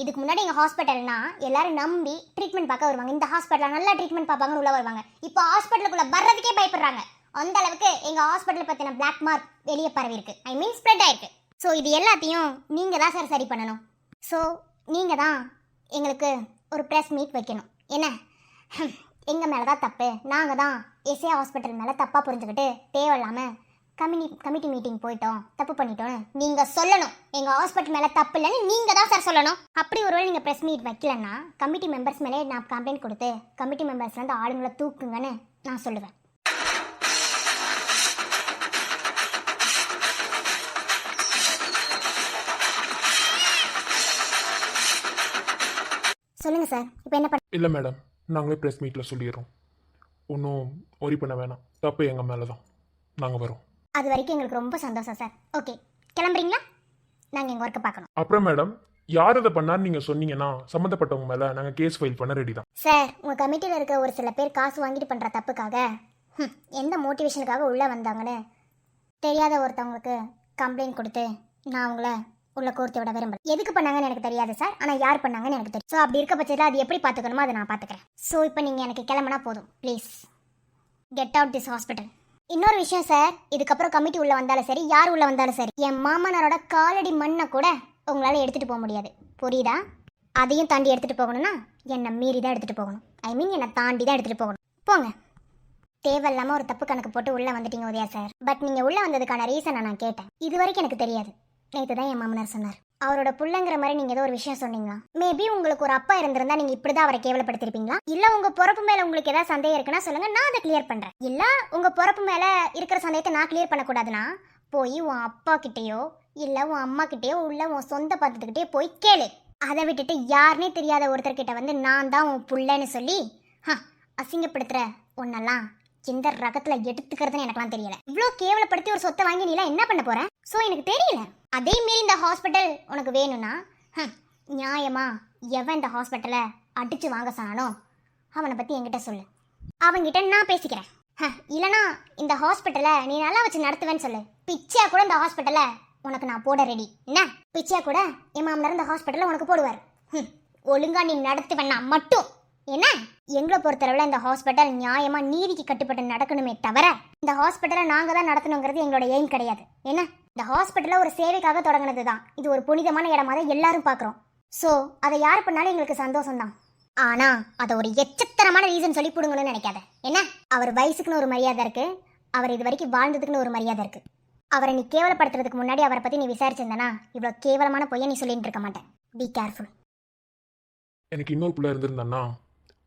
இதுக்கு முன்னாடி எங்கள் ஹாஸ்பிட்டல்னா எல்லாரும் நம்பி ட்ரீட்மெண்ட் பார்க்க வருவாங்க. இந்த ஹாஸ்பிட்டலில் நல்லா ட்ரீட்மெண்ட் பார்ப்பாங்கன்னு உள்ள வருவாங்க. இப்போ ஹாஸ்பிட்டலுக்குள்ளே வர்றதுக்கே பயப்படுறாங்க. அந்த அளவுக்கு எங்கள் ஹாஸ்பிட்டல் பற்றின பிளாக் மார்க் வெளியே பரவி இருக்கு. ஐ மீன் ஸ்ப்ரெட் ஆயிருக்கு. ஸோ இது எல்லாத்தையும் நீங்கள் தான் சார் சரி பண்ணணும். ஸோ நீங்கள் தான் எங்களுக்கு ஒரு ப்ரெஸ் மீட் வைக்கணும். என்ன எங்கள் மேலே தான் தப்பு, நாங்கள் தான் எஸ்ஏ ஹாஸ்பிட்டல் மேலே தப்பாக புரிஞ்சுக்கிட்டு தேவையில்லாமல் கமிட்டி மீட்டிங் போயிட்டோம், தப்பு பண்ணிட்டோன்னு நீங்கள் சொல்லணும். எங்கள் ஹாஸ்பிட்டல் மேலே தப்பு இல்லைன்னு நீங்கள் தான் சார் சொல்லணும். அப்படி ஒருவேளை நீங்கள் ப்ரெஸ் மீட் வைக்கலன்னா கமிட்டி மெம்பர்ஸ் மேலே நான் கம்ப்ளைண்ட் கொடுத்து கமிட்டி மெம்பர்ஸ்லேருந்து ஆளுங்களை தூக்குங்கன்னு நான் சொல்லுவேன். சொல்லுங்க சார், இப்போ என்ன பண்ண? இல்லை மேடம், நாங்களே ப்ரெஸ் மீட்டில் சொல்லிடுறோம். ஒன்றும் ஒரி பண்ண வேணாம், தப்பு எங்கள் மேலே தான், நாங்கள் வரோம். அது வரைக்கும் எங்களுக்கு ரொம்ப சந்தோஷம் சார். ஓகே, கிளம்புறீங்களா? நாங்கள் எங்கள் ஒர்க்கை பார்க்கணும். அப்புறம் மேடம், யார் அதை பண்ணான்னு நீங்கள் சொன்னீங்கன்னா சம்மந்தப்பட்டவங்க மேலே நாங்கள் கேஸ் ஃபைல் பண்ண ரெடி தான். சார் உங்கள் கமிட்டியில் இருக்க ஒரு சில பேர் காசு வாங்கிட்டு பண்ணுற தப்புக்காக எந்த மோட்டிவேஷனுக்காக உள்ளே வந்தாங்கன்னு தெரியாத ஒருத்தவங்களுக்கு கம்ப்ளைண்ட் கொடுத்து நான் அவங்கள உள்ள கோர்த்து விட விரும்பல. எதுக்கு பண்ணாங்கன்னு எனக்கு தெரியாது சார், ஆனால் யார் பண்ணாங்கன்னு எனக்கு தெரியும். ஸோ அப்படி இருக்க பட்சத்தில் அது எப்படி பார்த்துக்கணுமோ அதை நான் பார்த்துக்கிறேன். ஸோ இப்போ நீங்கள் எனக்கு கிளம்புனா போதும், please get out this hospital. இன்னொரு விஷயம் சார், இதுக்கப்புறம் கமிட்டி உள்ளே வந்தாலும் சரி, யார் உள்ளே வந்தாலும் சரி, என் மாமனாரோட காலடி மண்ணை கூட உங்களால் எடுத்துகிட்டு போக முடியாது, புரியுதா? அதையும் தாண்டி எடுத்துகிட்டு போகணும்னா என்னை மீறி தான் எடுத்துகிட்டு போகணும். ஐ மீன் என்னை தாண்டி தான் எடுத்துகிட்டு போகணும். போங்க. தேவையில்லாமல் ஒரு தப்பு கணக்கு போட்டு உள்ளே வந்துட்டீங்க உதயா சார். பட் நீங்கள் உள்ளே வந்ததுக்கான ரீசனை நான் கேட்டேன். இது வரைக்கும் எனக்கு தெரியாது. நேற்று தான் என் மாமனார் சொன்னார். அவரோட புள்ளங்கிற மாதிரி நீங்கள் ஏதோ ஒரு விஷயம் சொன்னீங்களா? மேபி உங்களுக்கு ஒரு அப்பா இருந்திருந்தா நீங்கள் இப்படி தான் அவரை கேவலப்படுத்திருப்பீங்களா? இல்லை உங்கள் பொறுப்பு மேலே உங்களுக்கு ஏதாவது சந்தேகம் இருக்குன்னா சொல்லுங்கள், நான் அதை கிளியர் பண்ணுறேன். இல்லை உங்கள் பொறுப்பு மேலே இருக்கிற சந்தேகத்தை நான் கிளியர் பண்ணக்கூடாதுன்னா போய் உன் அப்பா கிட்டேயோ இல்லை உன் அம்மா கிட்டேயோ உள்ள உன் சொந்த பாத்திரத்துக்கிட்டே போய் கேளு. அதை விட்டுட்டு யாருனே தெரியாத ஒருத்தர்கிட்ட வந்து நான் தான் உன் புள்ளன்னு சொல்லி அசிங்கப்படுத்துற ஒன்னெல்லாம் எந்த ரகத்துல எடுத்துக்கிறதுன்னு எனக்குலாம் தெரியல. இவ்வளோ கேவலப்படுத்தி ஒரு சொத்தை வாங்கி நீலாம் என்ன பண்ண போற? ஸோ எனக்கு தெரியல. அதே மீறி இந்த ஹாஸ்பிட்டல் உனக்கு வேணும்னா நியாயமா எவன் இந்த ஹாஸ்பிட்டலை அடிச்சு வாங்க சொன்னானோ அவனை பத்தி என்கிட்ட சொல்லு, அவன்கிட்ட நான் பேசிக்கிறேன். இல்லைனா இந்த ஹாஸ்பிட்டலை நீ நல்லா வச்சு நடத்துவேன்னு சொல்லு. பிச்சையா கூட இந்த ஹாஸ்பிட்டலை உனக்கு நான் போட ரெடி. என்ன பிச்சையா கூட என் மாமனார் இந்த ஹாஸ்பிட்டலில் உனக்கு போடுவார். ஒழுங்கா நீ நடத்துவேன்னா மட்டும். என்ன எங்களை பொறுத்தளவில் இந்த ஹாஸ்பிட்டல் நியாயமா நீதிக்கு கட்டுப்பட்டு நடக்கணுமே தவிர இந்த ஹாஸ்பிட்டலை நாங்கள் தான் நடத்தணுங்கிறது எங்களோட எய்ம் கிடையாது. என்ன இந்த ஹாஸ்பிட்டலை ஒரு சேவைக்காக தொடங்கினது தான். இது ஒரு புனிதமான இடமா தான் எல்லாரும் பார்க்குறோம். ஸோ அதை யார் பண்ணாலும் எங்களுக்கு சந்தோஷம் தான். ஆனா அதை ஒரு எச்சத்தரமான ரீசன் சொல்லி பிடுங்கணும்னு நினைக்காத. என்ன அவர் வயசுக்குன்னு ஒரு மரியாதை இருக்கு, அவர் இது வரைக்கும் வாழ்ந்ததுக்குன்னு ஒரு மரியாதை இருக்கு. அவரை நீ கேவலப்படுத்துறதுக்கு முன்னாடி அவரை பத்தி நீ விசாரிச்சிருந்தனா இவ்வளோ கேவலமான பொய்யை நீ சொல்லிட்டு இருக்க மாட்டேன். Be careful. எனக்கு இன்னொரு பிள்ளை இருந்திருந்தான்னா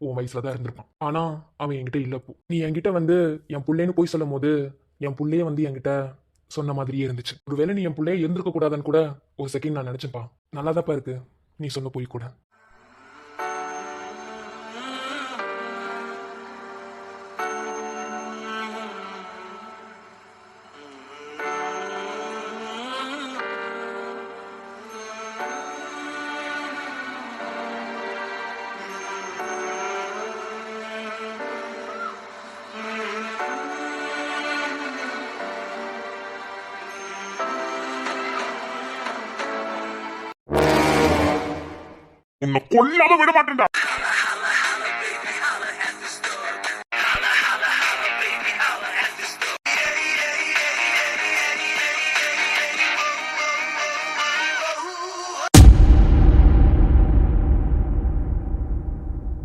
உன் வயசுல தான் இருந்திருப்பான். ஆனா அவன் என்கிட்ட இல்லப்போ. நீ என்கிட்ட வந்து என் பிள்ளைன்னு போய் சொல்லும் போது என் பிள்ளைய வந்து என்கிட்ட சொன்ன மாதிரியே இருந்துச்சு. ஒருவேளை நீ என் பிள்ளைய இருந்திருக்க கூடாதுன்னு கூட ஒரு செகண்ட் நான் நினைச்சேன்ப்பா. நல்லாதாப்பா இருக்கு நீ சொன்ன போய் கூட. உன்னை கொல்லாம விட மாட்டேன்டா.